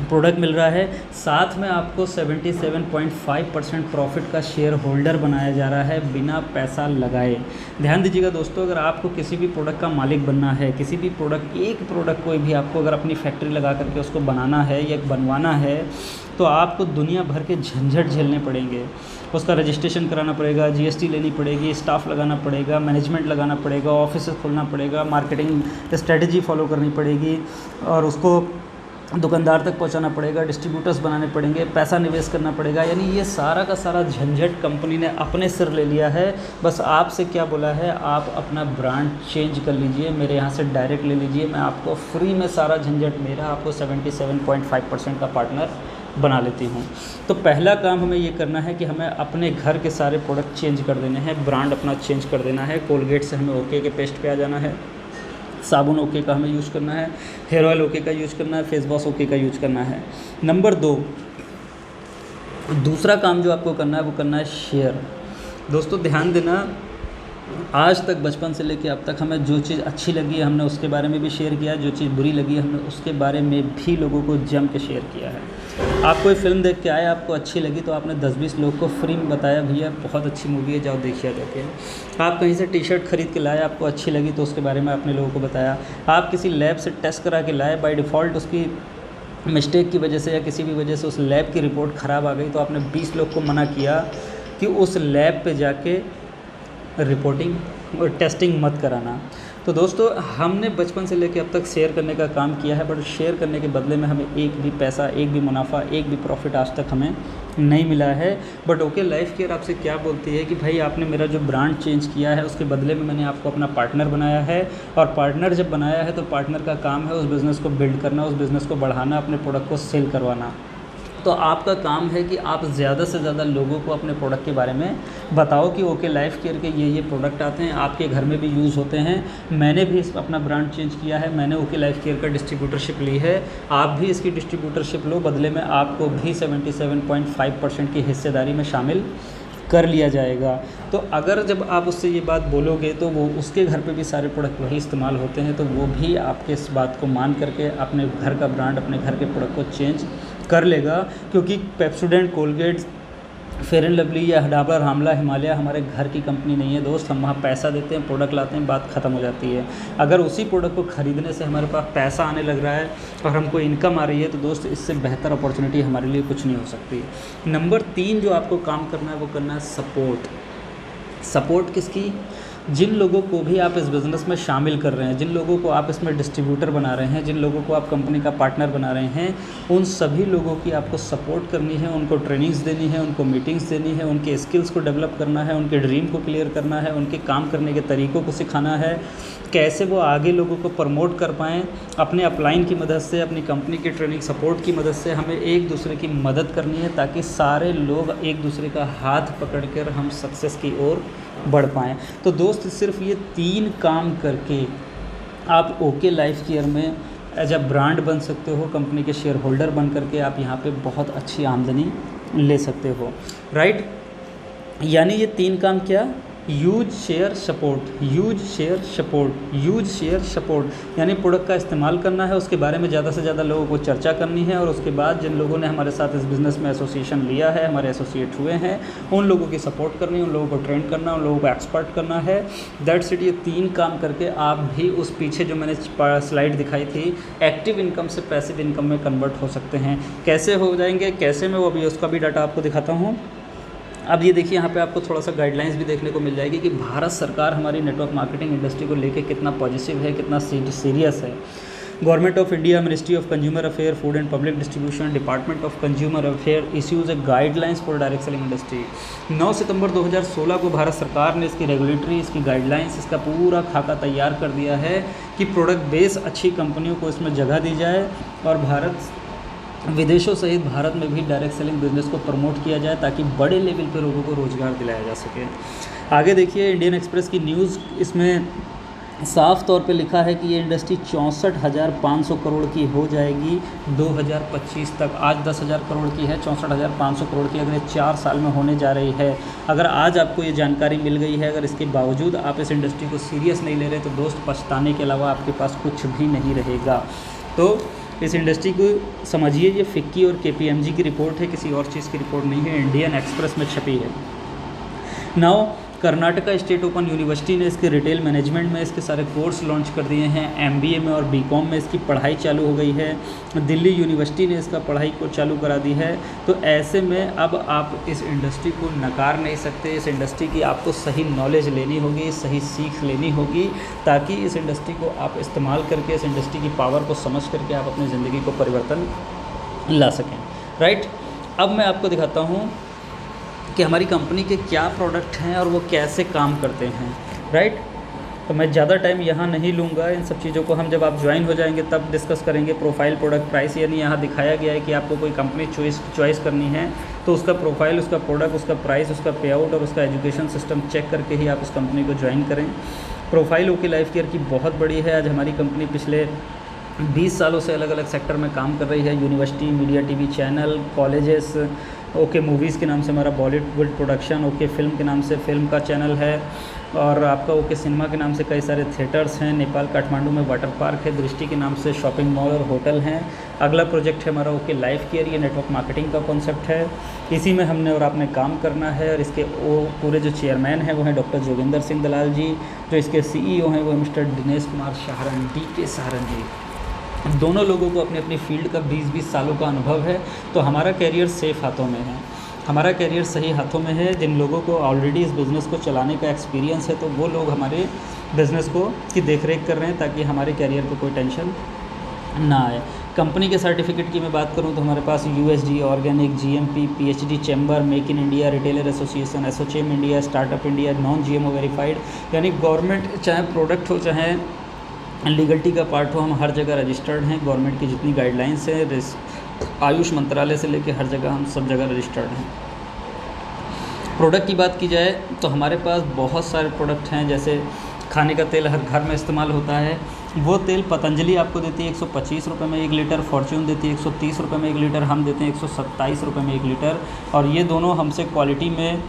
[SPEAKER 1] प्रोडक्ट मिल रहा है, साथ में आपको 77.5% प्रॉफिट का शेयर होल्डर बनाया जा रहा है बिना पैसा लगाए। ध्यान दीजिएगा दोस्तों, अगर आपको किसी भी प्रोडक्ट का मालिक बनना है, किसी भी प्रोडक्ट, एक प्रोडक्ट कोई भी आपको अगर अपनी फैक्ट्री लगा करके उसको बनाना है या बनवाना है, तो आपको दुनिया भर के झंझट झेलने पड़ेंगे। उसका रजिस्ट्रेशन कराना पड़ेगा, GST लेनी पड़ेगी, स्टाफ लगाना पड़ेगा, मैनेजमेंट लगाना पड़ेगा, ऑफिस खोलना पड़ेगा, मार्केटिंग स्ट्रेटजी फॉलो करनी पड़ेगी और उसको दुकानदार तक पहुंचाना पड़ेगा, डिस्ट्रीब्यूटर्स बनाने पड़ेंगे, पैसा निवेश करना पड़ेगा। यानी ये सारा का सारा झंझट कंपनी ने अपने सिर ले लिया है। बस आपसे क्या बोला है, आप अपना ब्रांड चेंज कर लीजिए, मेरे यहाँ से डायरेक्ट ले लीजिए, मैं आपको फ्री में सारा झंझट, मेरा आपको 77.5% का पार्टनर बना लेती हूँ। तो पहला काम हमें ये करना है कि हमें अपने घर के सारे प्रोडक्ट चेंज कर देने हैं, ब्रांड अपना चेंज कर देना है। कोलगेट से हमें ओके के पेस्ट पे आ जाना है, साबुन ओके का हमें यूज़ करना है, हेयर ऑयल ओके का यूज़ करना है, फेस वॉश ओके का यूज़ करना है। नंबर 2, दूसरा काम जो आपको करना है वो करना है शेयर। दोस्तों ध्यान देना, आज तक बचपन से लेकर अब तक हमें जो चीज़ अच्छी लगी है हमने उसके बारे में भी शेयर किया है, जो चीज़ बुरी लगी है हमने उसके बारे में भी लोगों को जम के शेयर किया है। आप कोई फिल्म देख के आए, आपको अच्छी लगी तो आपने 10-20 लोग को फ्री में बताया, भैया बहुत अच्छी मूवी है, जाओ देखिए जाके। आप कहीं से टी-शर्ट खरीद के लाए, आपको अच्छी लगी तो उसके बारे में आपने लोगों को बताया। आप किसी लैब से टेस्ट करा के लाए, बाय डिफ़ॉल्ट उसकी मिस्टेक की वजह से या किसी भी वजह से उस लैब की रिपोर्ट ख़राब आ गई तो आपने 20 लोग को मना किया कि उस लैब पे जाके रिपोर्टिंग और टेस्टिंग मत कराना। तो दोस्तों, हमने बचपन से लेकर अब तक शेयर करने का काम किया है, बट शेयर करने के बदले में हमें एक भी पैसा, एक भी मुनाफा, एक भी प्रॉफिट आज तक हमें नहीं मिला है। बट ओके लाइफ केयर आपसे क्या बोलती है कि भाई आपने मेरा जो ब्रांड चेंज किया है उसके बदले में मैंने आपको अपना पार्टनर बनाया है, और पार्टनर जब बनाया है तो पार्टनर का काम है उस बिज़नेस को बिल्ड करना, उस बिज़नेस को बढ़ाना, अपने प्रोडक्ट को सेल करवाना। तो आपका काम है कि आप ज़्यादा से ज़्यादा लोगों को अपने प्रोडक्ट के बारे में बताओ कि ओके लाइफ केयर के ये प्रोडक्ट आते हैं, आपके घर में भी यूज़ होते हैं। मैंने भी अपना ब्रांड चेंज किया है, मैंने ओके लाइफ केयर का डिस्ट्रीब्यूटरशिप ली है, आप भी इसकी डिस्ट्रीब्यूटरशिप लो, बदले में आपको भी 77.5% की हिस्सेदारी में शामिल कर लिया जाएगा। तो अगर जब आप उससे ये बात बोलोगे तो वो उसके घर पे भी सारे प्रोडक्ट वही इस्तेमाल होते हैं, तो वो भी आपके इस बात को मान करके अपने घर का ब्रांड, अपने घर के प्रोडक्ट को चेंज कर लेगा। क्योंकि Pepsodent, Colgate, fair and lovely या डाबर, आमला, हिमालय हमारे घर की कंपनी नहीं है दोस्त। हम वहाँ पैसा देते हैं, प्रोडक्ट लाते हैं, बात ख़त्म हो जाती है। अगर उसी प्रोडक्ट को ख़रीदने से हमारे पास पैसा आने लग रहा है और हमको इनकम आ रही है, तो दोस्त इससे बेहतर अपॉर्चुनिटी हमारे लिए कुछ नहीं हो सकती। नंबर 3 जो आपको काम करना है वो करना है सपोर्ट। सपोर्ट किसकी? जिन लोगों को भी आप इस बिज़नेस में शामिल कर रहे हैं, जिन लोगों को आप इसमें डिस्ट्रीब्यूटर बना रहे हैं, जिन लोगों को आप कंपनी का पार्टनर बना रहे हैं, उन सभी लोगों की आपको सपोर्ट करनी है, उनको ट्रेनिंग्स देनी है, उनको मीटिंग्स देनी है, उनके स्किल्स को डेवलप करना है, उनके ड्रीम को क्लियर करना है, उनके काम करने के तरीक़ों को सिखाना है, कैसे वो आगे लोगों को प्रमोट कर पाएँ। अपने अपलाइन की मदद से, अपनी कंपनी की ट्रेनिंग सपोर्ट की मदद से हमें एक दूसरे की मदद करनी है, ताकि सारे लोग एक दूसरे का हाथ पकड़कर हम सक्सेस की ओर बढ़ पाएँ। तो दोस्त सिर्फ ये 3 काम करके आप ओके लाइफ केयर में एज अ ब्रांड बन सकते हो, कंपनी के शेयर होल्डर बन करके आप यहाँ पे बहुत अच्छी आमदनी ले सकते हो, राइट। यानी ये 3 काम क्या? Use, share, support, use, share, support, use, share, support. यानी प्रोडक्ट का इस्तेमाल करना है, उसके बारे में ज़्यादा से ज़्यादा लोगों को चर्चा करनी है, और उसके बाद जिन लोगों ने हमारे साथ इस बिज़नेस में एसोसिएशन लिया है, हमारे एसोसिएट हुए हैं, उन लोगों की सपोर्ट करनी है, उन लोगों को ट्रेन करना, उन लोगों को एक्सपर्ट करना है। That's it. ये 3 काम करके आप भी उस पीछे जो मैंने स्लाइड दिखाई थी, एक्टिव इनकम से पैसिव इनकम में कन्वर्ट हो सकते हैं। कैसे हो जाएंगे, कैसे मैं वो अभी उसका भी डाटा आपको दिखाता हूँ। अब ये देखिए, यहाँ पे आपको थोड़ा सा गाइडलाइंस भी देखने को मिल जाएगी कि भारत सरकार हमारी नेटवर्क मार्केटिंग इंडस्ट्री को लेके कितना पॉजिटिव है, कितना सीरियस है। Government of India, ministry of consumer affair, food and public distribution, department of consumer affair issues A guidelines for direct selling industry. 9 सितंबर 2016 को भारत सरकार ने इसकी रेगुलेटरी, इसकी गाइडलाइंस, इसका पूरा खाका तैयार कर दिया है कि प्रोडक्ट बेस अच्छी कंपनियों को इसमें जगह दी जाए, और भारत विदेशों सहित भारत में भी डायरेक्ट सेलिंग बिज़नेस को प्रमोट किया जाए, ताकि बड़े लेवल पे लोगों को रोज़गार दिलाया जा सके। आगे देखिए, इंडियन एक्सप्रेस की न्यूज़, इसमें साफ तौर पे लिखा है कि ये इंडस्ट्री 64,500 करोड़ की हो जाएगी 2025 तक। आज 10,000 करोड़ की है, 64,500 करोड़ की अगर 4 साल में होने जा रही है। अगर आज आपको ये जानकारी मिल गई है, अगर इसके बावजूद आप इस इंडस्ट्री को सीरियस नहीं ले रहे, तो दोस्त पछताने के अलावा आपके पास कुछ भी नहीं रहेगा। तो इस इंडस्ट्री को समझिए, ये फिक्की और KPMG की रिपोर्ट है, किसी और चीज़ की रिपोर्ट नहीं है, इंडियन एक्सप्रेस में छपी है। Now Karnataka state open university ने इसके रिटेल मैनेजमेंट में इसके सारे कोर्स लॉन्च कर दिए हैं। MBA में और BCom में इसकी पढ़ाई चालू हो गई है। दिल्ली यूनिवर्सिटी ने इसका पढ़ाई को चालू करा दी है। तो ऐसे में अब आप इस इंडस्ट्री को नकार नहीं सकते। इस इंडस्ट्री की आपको सही नॉलेज लेनी होगी, सही सीख लेनी होगी, ताकि इस इंडस्ट्री को आप इस्तेमाल करके, इस इंडस्ट्री की पावर को समझ करके आप अपनी ज़िंदगी को परिवर्तन ला सकें, राइट। अब मैं आपको दिखाता हूँ कि हमारी कंपनी के क्या प्रोडक्ट हैं और वो कैसे काम करते हैं, राइट। तो मैं ज़्यादा टाइम यहाँ नहीं लूँगा, इन सब चीज़ों को हम जब आप ज्वाइन हो जाएंगे तब डिस्कस करेंगे। प्रोफाइल, प्रोडक्ट, प्राइस, यानी यहाँ दिखाया गया है कि आपको कोई कंपनी चॉइस करनी है तो उसका प्रोफाइल, उसका प्रोडक्ट, उसका प्राइस, उसका पे आउट और उसका एजुकेशन सिस्टम चेक करके ही आप उस कंपनी को ज्वाइन करें। प्रोफाइल ओके लाइफ केयर की बहुत बड़ी है। आज हमारी कंपनी पिछले 20 सालों से अलग अलग सेक्टर में काम कर रही है। University, media, TV channel, colleges, okay movies के नाम से हमारा बॉलीवुड प्रोडक्शन, ओके फिल्म के नाम से फिल्म का चैनल है, और आपका ओके सिनेमा के नाम से कई सारे थिएटर्स हैं। नेपाल काठमांडू में वाटर पार्क है। दृष्टि के नाम से शॉपिंग मॉल और होटल हैं। अगला प्रोजेक्ट है हमारा ओके लाइफ केयर। ये नेटवर्क मार्केटिंग का कॉन्सेप्ट है, इसी में हमने और आपने काम करना है। और इसके पूरे जो चेयरमैन हैं वो हैं डॉक्टर जोगिंदर सिंह दलाल जी, जो इसके CEO हैं वो मिस्टर दिनेश कुमार साहरन, DK साहरन जी। दोनों लोगों को अपनी अपनी फील्ड का 20-20 सालों का अनुभव है। तो हमारा कैरियर सेफ़ हाथों में है, हमारा कैरियर सही हाथों में है। जिन लोगों को ऑलरेडी इस बिज़नेस को चलाने का एक्सपीरियंस है, तो वो लोग हमारे बिज़नेस को की देखरेख कर रहे हैं, ताकि हमारे कैरियर को कोई टेंशन ना आए। कंपनी के सर्टिफिकेट की मैं बात करूं तो हमारे पास USD organic, GMP, PhD chamber, make in India, retailer association, ASSOCHAM India, startup India, non GMO verified, यानी गवर्नमेंट चाहे प्रोडक्ट हो चाहे लीगलिटी का पार्ट हो, हम हर जगह रजिस्टर्ड हैं। गवर्नमेंट की जितनी गाइडलाइंस है, आयुष मंत्रालय से लेकर हर जगह हम सब जगह रजिस्टर्ड हैं। प्रोडक्ट की बात की जाए तो हमारे पास बहुत सारे प्रोडक्ट हैं, जैसे खाने का तेल हर घर में इस्तेमाल होता है, वो तेल पतंजलि आपको देती है 125 रुपये में 1 लीटर, फॉर्च्यून देती है 130 रुपये में 1 लीटर, हम देते हैं 127 रुपये में 1 लीटर। और ये दोनों हमसे क्वालिटी में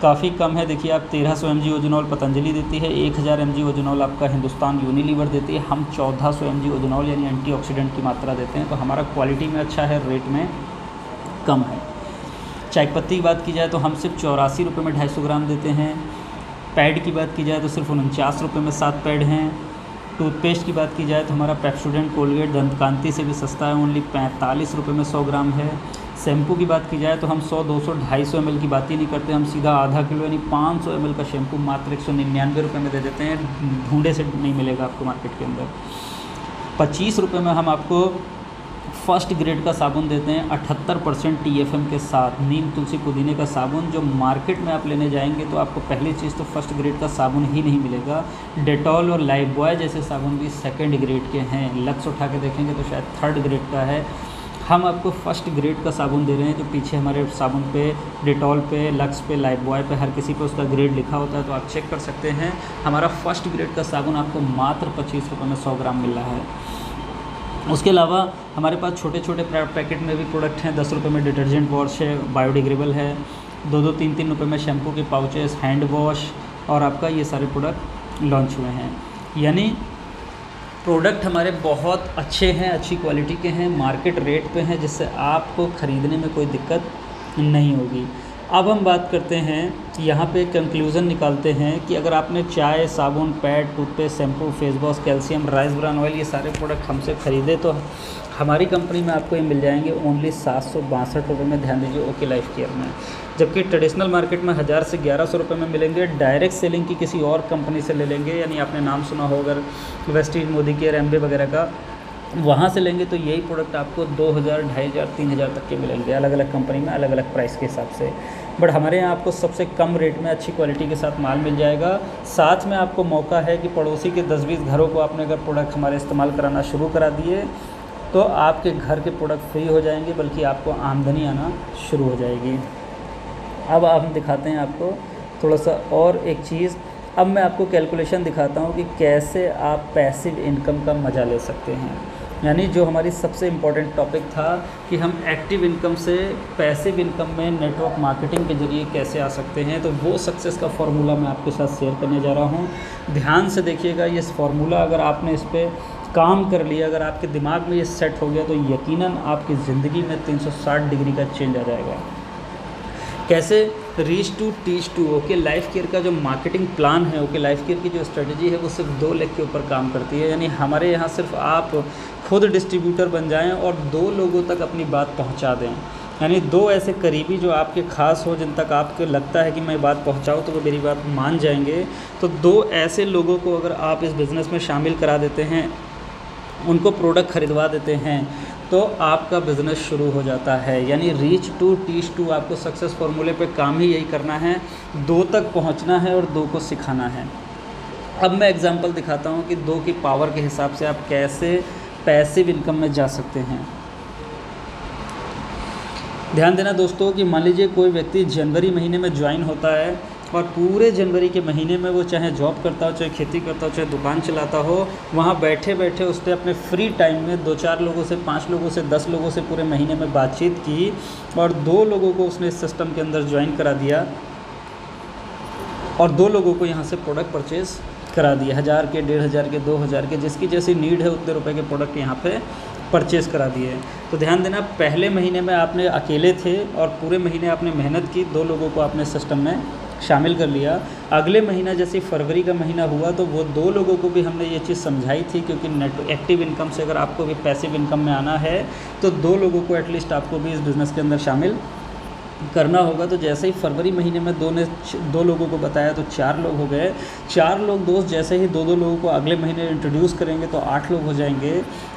[SPEAKER 1] काफ़ी कम है। देखिए आप 1300 mg ओजोनॉल पतंजलि देती है, 1000 mg ओजोनॉल आपका हिंदुस्तान यूनिलीवर देती है, हम 1400 mg ओजोनॉल यानी एंटीऑक्सीडेंट की मात्रा देते हैं। तो हमारा क्वालिटी में अच्छा है, रेट में कम है। चाय पत्ती की बात की जाए तो हम सिर्फ 84 रुपये में 250 ग्राम देते हैं। पैड की बात की जाए तो सिर्फ 49 रुपये में 7 पैड हैं। टूथपेस्ट की बात की जाए तो हमारा पेप्सोडेंट, कोलगेट, दंतकांति से भी सस्ता है, ओनली 45 रुपये में 100 ग्राम है। शैम्पू की बात की जाए तो हम 100, 200, 250 ml की बात ही नहीं करते, हम सीधा आधा किलो यानी 500 ml का शैम्पू मात्र 199 रुपये में दे देते हैं। ढूंढे से नहीं मिलेगा आपको मार्केट के अंदर। 25 रुपये में हम आपको फर्स्ट ग्रेड का साबुन देते हैं 78% TFM के साथ, नीम तुलसी पुदीने का साबुन। जो मार्केट में आप लेने जाएंगे तो आपको पहली चीज़ तो फर्स्ट ग्रेड का साबुन ही नहीं मिलेगा। डेटॉल और लाइफबॉय जैसे साबुन भी सेकंड ग्रेड के हैं, लक्स उठा के देखेंगे तो शायद थर्ड ग्रेड का है। हम आपको फर्स्ट ग्रेड का साबुन दे रहे हैं, जो पीछे हमारे साबुन पे, डेटॉल पे, लक्स पे, लाइफबॉय पे, हर किसी पे उसका ग्रेड लिखा होता है, तो आप चेक कर सकते हैं। हमारा फर्स्ट ग्रेड का साबुन आपको मात्र 25 रुपये में 100 ग्राम मिल रहा है। उसके अलावा हमारे पास छोटे छोटे पैकेट में भी प्रोडक्ट हैं। 10 रुपये में डिटर्जेंट वॉश है, बायोडिग्रेडेबल है। 2-2, 3-3 रुपये में शैम्पू के पाउचेस, हैंड वॉश और आपका ये सारे प्रोडक्ट लॉन्च हुए हैं। यानी प्रोडक्ट हमारे बहुत अच्छे हैं, अच्छी क्वालिटी के हैं, मार्केट रेट पे हैं, जिससे आपको ख़रीदने में कोई दिक्कत नहीं होगी। अब हम बात करते हैं, यहाँ पे कंक्लूज़न निकालते हैं कि अगर आपने चाय, साबुन, pad, toothpaste, shampoo, face wash, calcium, rice bran oil, ये सारे प्रोडक्ट हमसे ख़रीदे तो हमारी कंपनी में आपको ये मिल जाएंगे ओनली 762 रुपये में। ध्यान दीजिए, ओके लाइफ केयर में। जबकि ट्रेडिशनल मार्केट में 1000 से 1100 रुपये में मिलेंगे। डायरेक्ट सेलिंग की किसी और कंपनी से ले लेंगे, यानी आपने नाम सुना हो अगर वेस्टीज, मोदी केयर, एम्बे वगैरह का, वहाँ से लेंगे तो यही प्रोडक्ट आपको 2000, 2500, 3000 तक के मिलेंगे, अलग अलग कंपनी में अलग अलग प्राइस के हिसाब से। बट हमारे यहाँ आपको सबसे कम रेट में अच्छी क्वालिटी के साथ माल मिल जाएगा। साथ में आपको मौका है कि पड़ोसी के 10-20 घरों को आपने अगर प्रोडक्ट हमारे इस्तेमाल कराना शुरू करा दिए तो आपके घर के प्रोडक्ट फ्री हो जाएंगे, बल्कि आपको आमदनी आना शुरू हो जाएगी। अब हम दिखाते हैं आपको थोड़ा सा और एक चीज़। अब मैं आपको कैलकुलेशन दिखाता हूँ कि कैसे आप पैसिव इनकम का मज़ा ले सकते हैं। यानी जो हमारी सबसे इम्पॉर्टेंट टॉपिक था कि हम एक्टिव इनकम से पैसिव इनकम में नेटवर्क मार्केटिंग के ज़रिए कैसे आ सकते हैं, तो वो सक्सेस का फार्मूला मैं आपके साथ शेयर करने जा रहा हूँ। ध्यान से देखिएगा, ये फार्मूला अगर आपने इस पर काम कर लिया, अगर आपके दिमाग में ये सेट हो गया तो यकीनन आपकी ज़िंदगी में 360 डिग्री का चेंज आ जाएगा। कैसे? Reach to teach to. Okay life care का जो मार्केटिंग प्लान है, ओके लाइफ केयर की जो स्ट्रेटजी है, वो सिर्फ 2 लेग के ऊपर काम करती है। यानी हमारे यहाँ सिर्फ आप खुद डिस्ट्रीब्यूटर बन जाएं और 2 लोगों तक अपनी बात पहुँचा दें। यानी 2 ऐसे करीबी जो आपके ख़ास हो, जिन तक आपको लगता है कि मैं बात पहुँचाऊँ तो वो मेरी बात मान जाएंगे। तो 2 ऐसे लोगों को अगर आप इस बिज़नेस में शामिल करा देते हैं, उनको प्रोडक्ट ख़रीदवा देते हैं, तो आपका बिज़नेस शुरू हो जाता है। यानी रीच टू टीच टू, आपको सक्सेस फार्मूले पे काम ही यही करना है, 2 तक पहुंचना है और 2 को सिखाना है। अब मैं एग्जांपल दिखाता हूं कि 2 की पावर के हिसाब से आप कैसे पैसिव इनकम में जा सकते हैं। ध्यान देना दोस्तों कि मान लीजिए कोई व्यक्ति जनवरी महीने में ज्वाइन होता है और पूरे जनवरी के महीने में वो चाहे जॉब करता हो, चाहे खेती करता हो, चाहे दुकान चलाता हो, वहाँ बैठे बैठे उसने अपने फ्री टाइम में 2-4 लोगों से, 5 लोगों से, 10 लोगों से पूरे महीने में बातचीत की और 2 लोगों को उसने इस सिस्टम के अंदर ज्वाइन करा दिया और 2 लोगों को यहाँ से प्रोडक्ट परचेज़ करा दिया। 1000 के, 1500 के, 2000 के, जिसकी जैसी नीड है उतने रुपए के प्रोडक्ट यहाँ पे परचेज़ करा दिए। तो ध्यान देना, पहले महीने में आपने अकेले थे और पूरे महीने आपने मेहनत की, 2 लोगों को आपने सिस्टम में शामिल कर लिया। अगले महीना जैसे फरवरी का महीना हुआ तो वो 2 लोगों को भी हमने ये चीज़ समझाई थी, क्योंकि नेट एक्टिव इनकम से अगर आपको भी पैसिव इनकम में आना है तो 2 लोगों को एटलीस्ट आपको भी इस बिज़नेस के अंदर शामिल करना होगा। तो जैसे ही फरवरी महीने में दो लोगों को बताया तो 4 लोग हो गए। 4 लोग दोस्त जैसे ही दो लोगों को अगले महीने इंट्रोड्यूस करेंगे तो 8 लोग हो जाएंगे।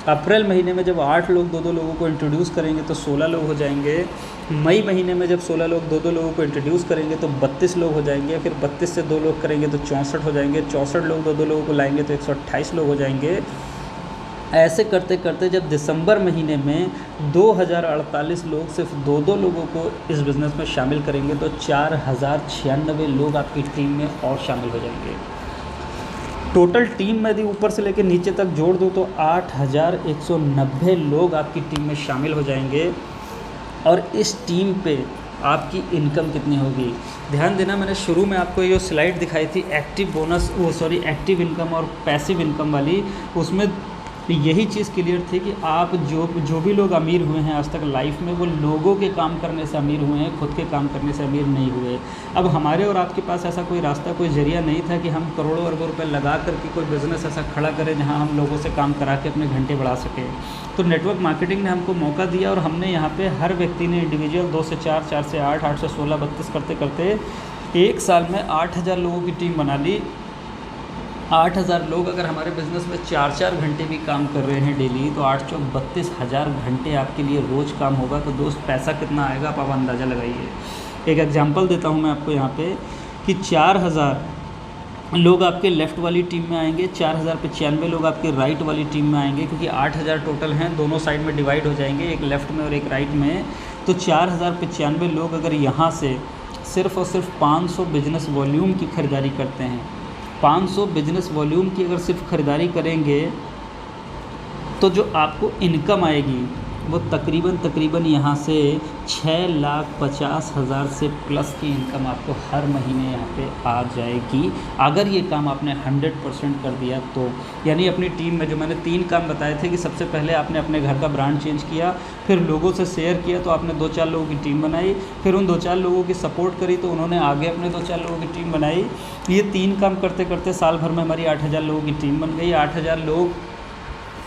[SPEAKER 1] अप्रैल महीने में जब 8 लोग दो लोगों को इंट्रोड्यूस करेंगे तो 16 लोग हो जाएंगे। मई महीने में जब 16 लोग दो लोगों को इंट्रोड्यूस करेंगे तो 32 लोग हो जाएंगे। फिर 32 से 2 लोग करेंगे तो 64 हो जाएंगे। 64 लोग दो लोगों को लाएंगे तो 128 लोग हो जाएंगे। ऐसे करते करते जब दिसंबर महीने में 2048 लोग सिर्फ दो लोगों को इस बिज़नेस में शामिल करेंगे तो 4096 लोग आपकी टीम में और शामिल हो जाएंगे। टोटल टीम में यदि ऊपर से लेकर नीचे तक जोड़ दो तो 8190 लोग आपकी टीम में शामिल हो जाएंगे। और इस टीम पे आपकी इनकम कितनी होगी? ध्यान देना, मैंने शुरू में आपको ये जो स्लाइड दिखाई थी एक्टिव इनकम और पैसिव इनकम वाली, उसमें यही चीज़ क्लियर थी कि आप जो भी लोग अमीर हुए हैं आज तक लाइफ में, वो लोगों के काम करने से अमीर हुए हैं, खुद के काम करने से अमीर नहीं हुए। अब हमारे और आपके पास ऐसा कोई रास्ता, कोई जरिया नहीं था कि हम करोड़ों अरबों रुपए लगा करके कोई बिज़नेस ऐसा खड़ा करें जहां हम लोगों से काम करा के अपने घंटे बढ़ा सकें। तो नेटवर्क मार्केटिंग ने हमको मौका दिया और हमने यहाँ पर हर व्यक्ति ने इंडिविजुअल 2 से 4, 4 से 8, 8 से 16, 32 करते करते 1 साल में 8000 लोगों की टीम बना ली। 8000 लोग अगर हमारे बिज़नेस में 4-4 घंटे भी काम कर रहे हैं डेली, तो 8 चौक 32,000 घंटे आपके लिए रोज़ काम होगा। तो दोस्त पैसा कितना आएगा आप अंदाज़ा लगाइए। एक एग्जांपल देता हूं मैं आपको यहाँ पे कि 4000 लोग आपके लेफ़्ट वाली टीम में आएंगे, 4095 लोग आपके राइट वाली टीम में आएंगे, क्योंकि 8000 टोटल हैं, दोनों साइड में डिवाइड हो जाएंगे, एक लेफ़्ट में और एक राइट में। तो 4095 लोग अगर यहाँ से सिर्फ़ और सिर्फ 500 बिजनेस वॉल्यूम की ख़रीदारी करते हैं, 500 बिजनेस वॉल्यूम की अगर सिर्फ ख़रीदारी करेंगे तो जो आपको इनकम आएगी वो तकरीबन यहाँ से 6,50,000 से प्लस की इनकम आपको हर महीने यहाँ पे आ जाएगी, अगर ये काम आपने 100% कर दिया तो। यानी अपनी टीम में जो मैंने 3 काम बताए थे कि सबसे पहले आपने अपने घर का ब्रांड चेंज किया, फिर लोगों से शेयर किया तो आपने 2-4 लोगों की टीम बनाई, फिर उन 2-4 लोगों की सपोर्ट करी तो उन्होंने आगे अपने 2-4 लोगों की टीम बनाई। ये 3 काम करते करते साल भर में हमारी 8000 लोगों की टीम बन गई। 8000 लोग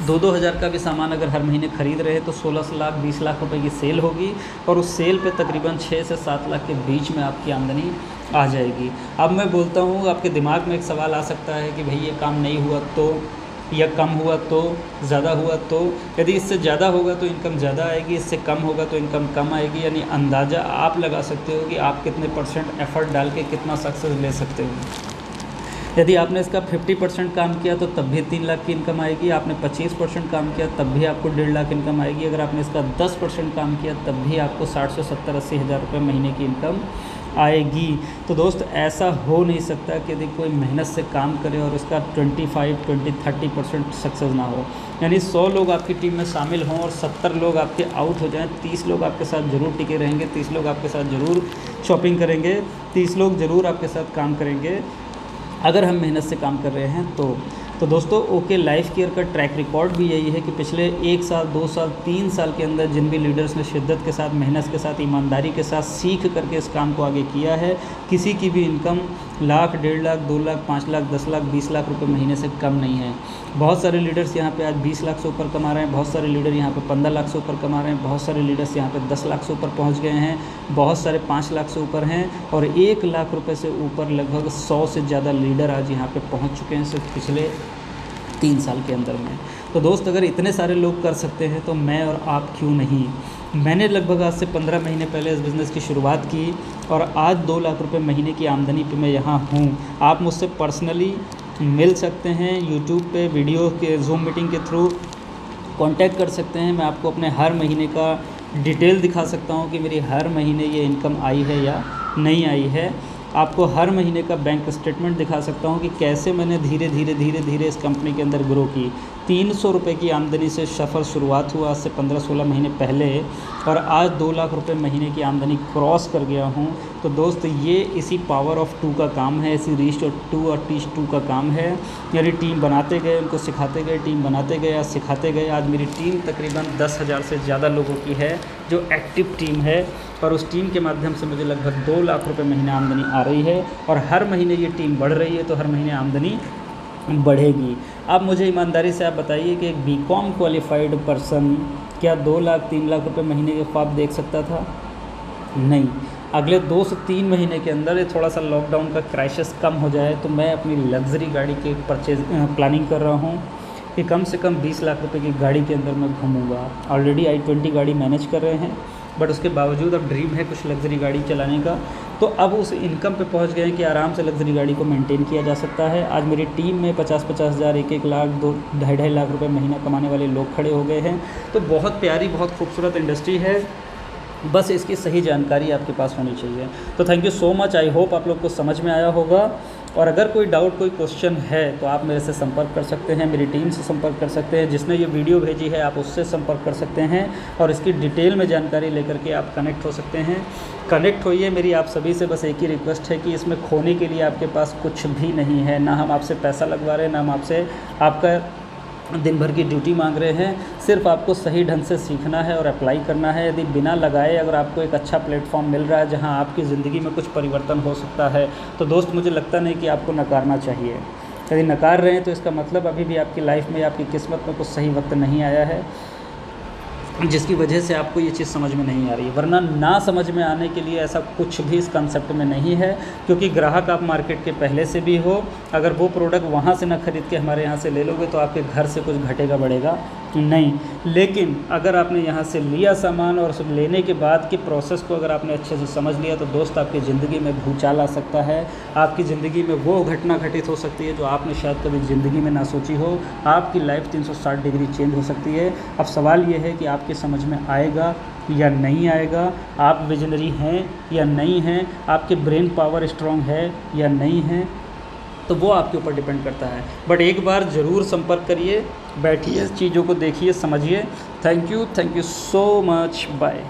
[SPEAKER 1] 2-2 हज़ार का भी सामान अगर हर महीने ख़रीद रहे तो 16 लाख 20 लाख रुपए की सेल होगी और उस सेल पे तकरीबन 6 से 7 लाख के बीच में आपकी आमदनी आ जाएगी। अब मैं बोलता हूँ, आपके दिमाग में एक सवाल आ सकता है कि भाई ये काम नहीं हुआ तो, या कम हुआ तो, ज़्यादा हुआ तो। यदि इससे ज़्यादा होगा तो इनकम ज़्यादा आएगी, इससे कम होगा तो इनकम कम आएगी। यानी अंदाज़ा आप लगा सकते हो कि आप कितने % एफ़र्ट डाल के कितना सक्सेस ले सकते हो। यदि आपने इसका 50% काम किया तो तब भी 3 लाख की इनकम आएगी, आपने 25% काम किया तब भी आपको 1.5 लाख इनकम आएगी, अगर आपने इसका 10% काम किया तब भी आपको 60 से 70-80 हज़ार रुपये महीने की इनकम आएगी। तो दोस्त ऐसा हो नहीं सकता कि यदि कोई मेहनत से काम करे और उसका 25-20-30% सक्सेस ना हो। यानी 100 लोग आपकी टीम में शामिल हों और 70 लोग आपके आउट हो जाएं, 30 लोग आपके साथ ज़रूर टिके रहेंगे, 30 लोग आपके साथ ज़रूर शॉपिंग करेंगे, 30 लोग ज़रूर आपके साथ काम करेंगे अगर हम मेहनत से काम कर रहे हैं तो दोस्तों ओके लाइफ केयर का ट्रैक रिकॉर्ड भी यही है कि पिछले 1 साल 2 साल 3 साल के अंदर जिन भी लीडर्स ने शिद्दत के साथ, मेहनत के साथ, ईमानदारी के साथ सीख करके इस काम को आगे किया है, किसी की भी इनकम लाख, 1.5 लाख, 2 लाख, 5 लाख, 10 लाख, 20 लाख रुपए महीने से कम नहीं है। बहुत सारे लीडर्स यहाँ पे आज 20 लाख से ऊपर कमा रहे हैं, बहुत सारे लीडर यहाँ पे 15 लाख से ऊपर कमा रहे हैं, बहुत सारे लीडर्स यहाँ पे 10 लाख से ऊपर पहुँच गए हैं, बहुत सारे 5 लाख से ऊपर हैं और 1 लाख रुपये से ऊपर लगभग 100 से ज़्यादा लीडर आज यहाँ पे पहुँच चुके हैं सिर्फ पिछले 3 साल के अंदर में। तो दोस्त अगर इतने सारे लोग कर सकते हैं तो मैं और आप क्यों नहीं। मैंने लगभग आज से 15 महीने पहले इस बिज़नेस की शुरुआत की और आज 2 लाख रुपए महीने की आमदनी पे मैं यहाँ हूँ। आप मुझसे पर्सनली मिल सकते हैं, यूट्यूब पे वीडियो के जूम मीटिंग के थ्रू कांटेक्ट कर सकते हैं। मैं आपको अपने हर महीने का डिटेल दिखा सकता हूँ कि मेरी हर महीने ये इनकम आई है या नहीं आई है। आपको हर महीने का बैंक स्टेटमेंट दिखा सकता हूँ कि कैसे मैंने धीरे धीरे इस कंपनी के अंदर ग्रो की। 300 रुपये की आमदनी से सफ़र शुरुआत हुआ आज से 15-16 महीने पहले और आज 2 लाख रुपए महीने की आमदनी क्रॉस कर गया हूँ। तो दोस्त ये इसी पावर ऑफ 2 का काम है, इसी रीच 2 और टीच 2 का काम है। यानी टीम बनाते गए, उनको सिखाते गए, टीम बनाते गए, आज सिखाते गए। आज मेरी टीम तकरीबन 10,000 से ज़्यादा लोगों की है जो एक्टिव टीम है और उस टीम के माध्यम से मुझे लगभग 2 लाख रुपए महीने आमदनी आ रही है और हर महीने ये टीम बढ़ रही है तो हर महीने आमदनी बढ़ेगी। अब मुझे ईमानदारी से आप बताइए कि एक बीकॉम क्वालिफाइड पर्सन क्या 2 लाख 3 लाख रुपए महीने के ख्वाब देख सकता था? नहीं, अगले 2 से 3 महीने के अंदर ये थोड़ा सा लॉकडाउन का क्राइसिस कम हो जाए तो मैं अपनी लग्ज़री गाड़ी की परचेज प्लानिंग कर रहा हूँ कि कम से कम 20 लाख रुपए की गाड़ी के अंदर मैं घूमूंगा। ऑलरेडी i20 गाड़ी मैनेज कर रहे हैं, बट उसके बावजूद अब ड्रीम है कुछ लग्ज़री गाड़ी चलाने का। तो अब उस इनकम पे पहुंच गए हैं कि आराम से लग्ज़री गाड़ी को मेंटेन किया जा सकता है। आज मेरी टीम में 50-50 हज़ार, 1-1 लाख, 2-2.5 लाख रुपए महीना कमाने वाले लोग खड़े हो गए हैं। तो बहुत प्यारी, बहुत खूबसूरत इंडस्ट्री है, बस इसकी सही जानकारी आपके पास होनी चाहिए। तो thank you so much, I hope आप लोग को समझ में आया होगा। और अगर कोई डाउट, कोई क्वेश्चन है तो आप मेरे से संपर्क कर सकते हैं, मेरी टीम से संपर्क कर सकते हैं, जिसने ये वीडियो भेजी है आप उससे संपर्क कर सकते हैं और इसकी डिटेल में जानकारी लेकर के आप कनेक्ट हो सकते हैं। कनेक्ट होइए। मेरी आप सभी से बस एक ही रिक्वेस्ट है कि इसमें खोने के लिए आपके पास कुछ भी नहीं है, ना हम आपसे पैसा लगवा रहे हैं, ना हम आपसे आपका दिन भर की ड्यूटी मांग रहे हैं। सिर्फ आपको सही ढंग से सीखना है और अप्लाई करना है। यदि बिना लगाए अगर आपको एक अच्छा प्लेटफॉर्म मिल रहा है जहां आपकी ज़िंदगी में कुछ परिवर्तन हो सकता है, तो दोस्त मुझे लगता नहीं कि आपको नकारना चाहिए। यदि नकार रहे हैं तो इसका मतलब अभी भी आपकी लाइफ में, आपकी किस्मत में कुछ सही वक्त नहीं आया है, जिसकी वजह से आपको ये चीज़ समझ में नहीं आ रही है। वरना ना समझ में आने के लिए ऐसा कुछ भी इस कंसेप्ट में नहीं है, क्योंकि ग्राहक आप मार्केट के पहले से भी हो। अगर वो प्रोडक्ट वहाँ से ना खरीद के हमारे यहाँ से ले लोगे तो आपके घर से कुछ घटेगा बढ़ेगा नहीं। लेकिन अगर आपने यहाँ से लिया सामान और उस लेने के बाद के प्रोसेस को अगर आपने अच्छे से समझ लिया तो दोस्त आपकी ज़िंदगी में भूचाल आ सकता है। आपकी ज़िंदगी में वो घटना घटित हो सकती है जो आपने शायद कभी ज़िंदगी में ना सोची हो। आपकी लाइफ 360 डिग्री चेंज हो सकती है। अब सवाल ये है कि आपकी समझ में आएगा या नहीं आएगा, आप विजनरी हैं या नहीं हैं, आपके ब्रेन पावर स्ट्रॉन्ग है या नहीं है, तो वो आपके ऊपर डिपेंड करता है। बट एक बार ज़रूर संपर्क करिए, बैठिए, चीज़ों को देखिए, समझिए। Thank you so much, bye.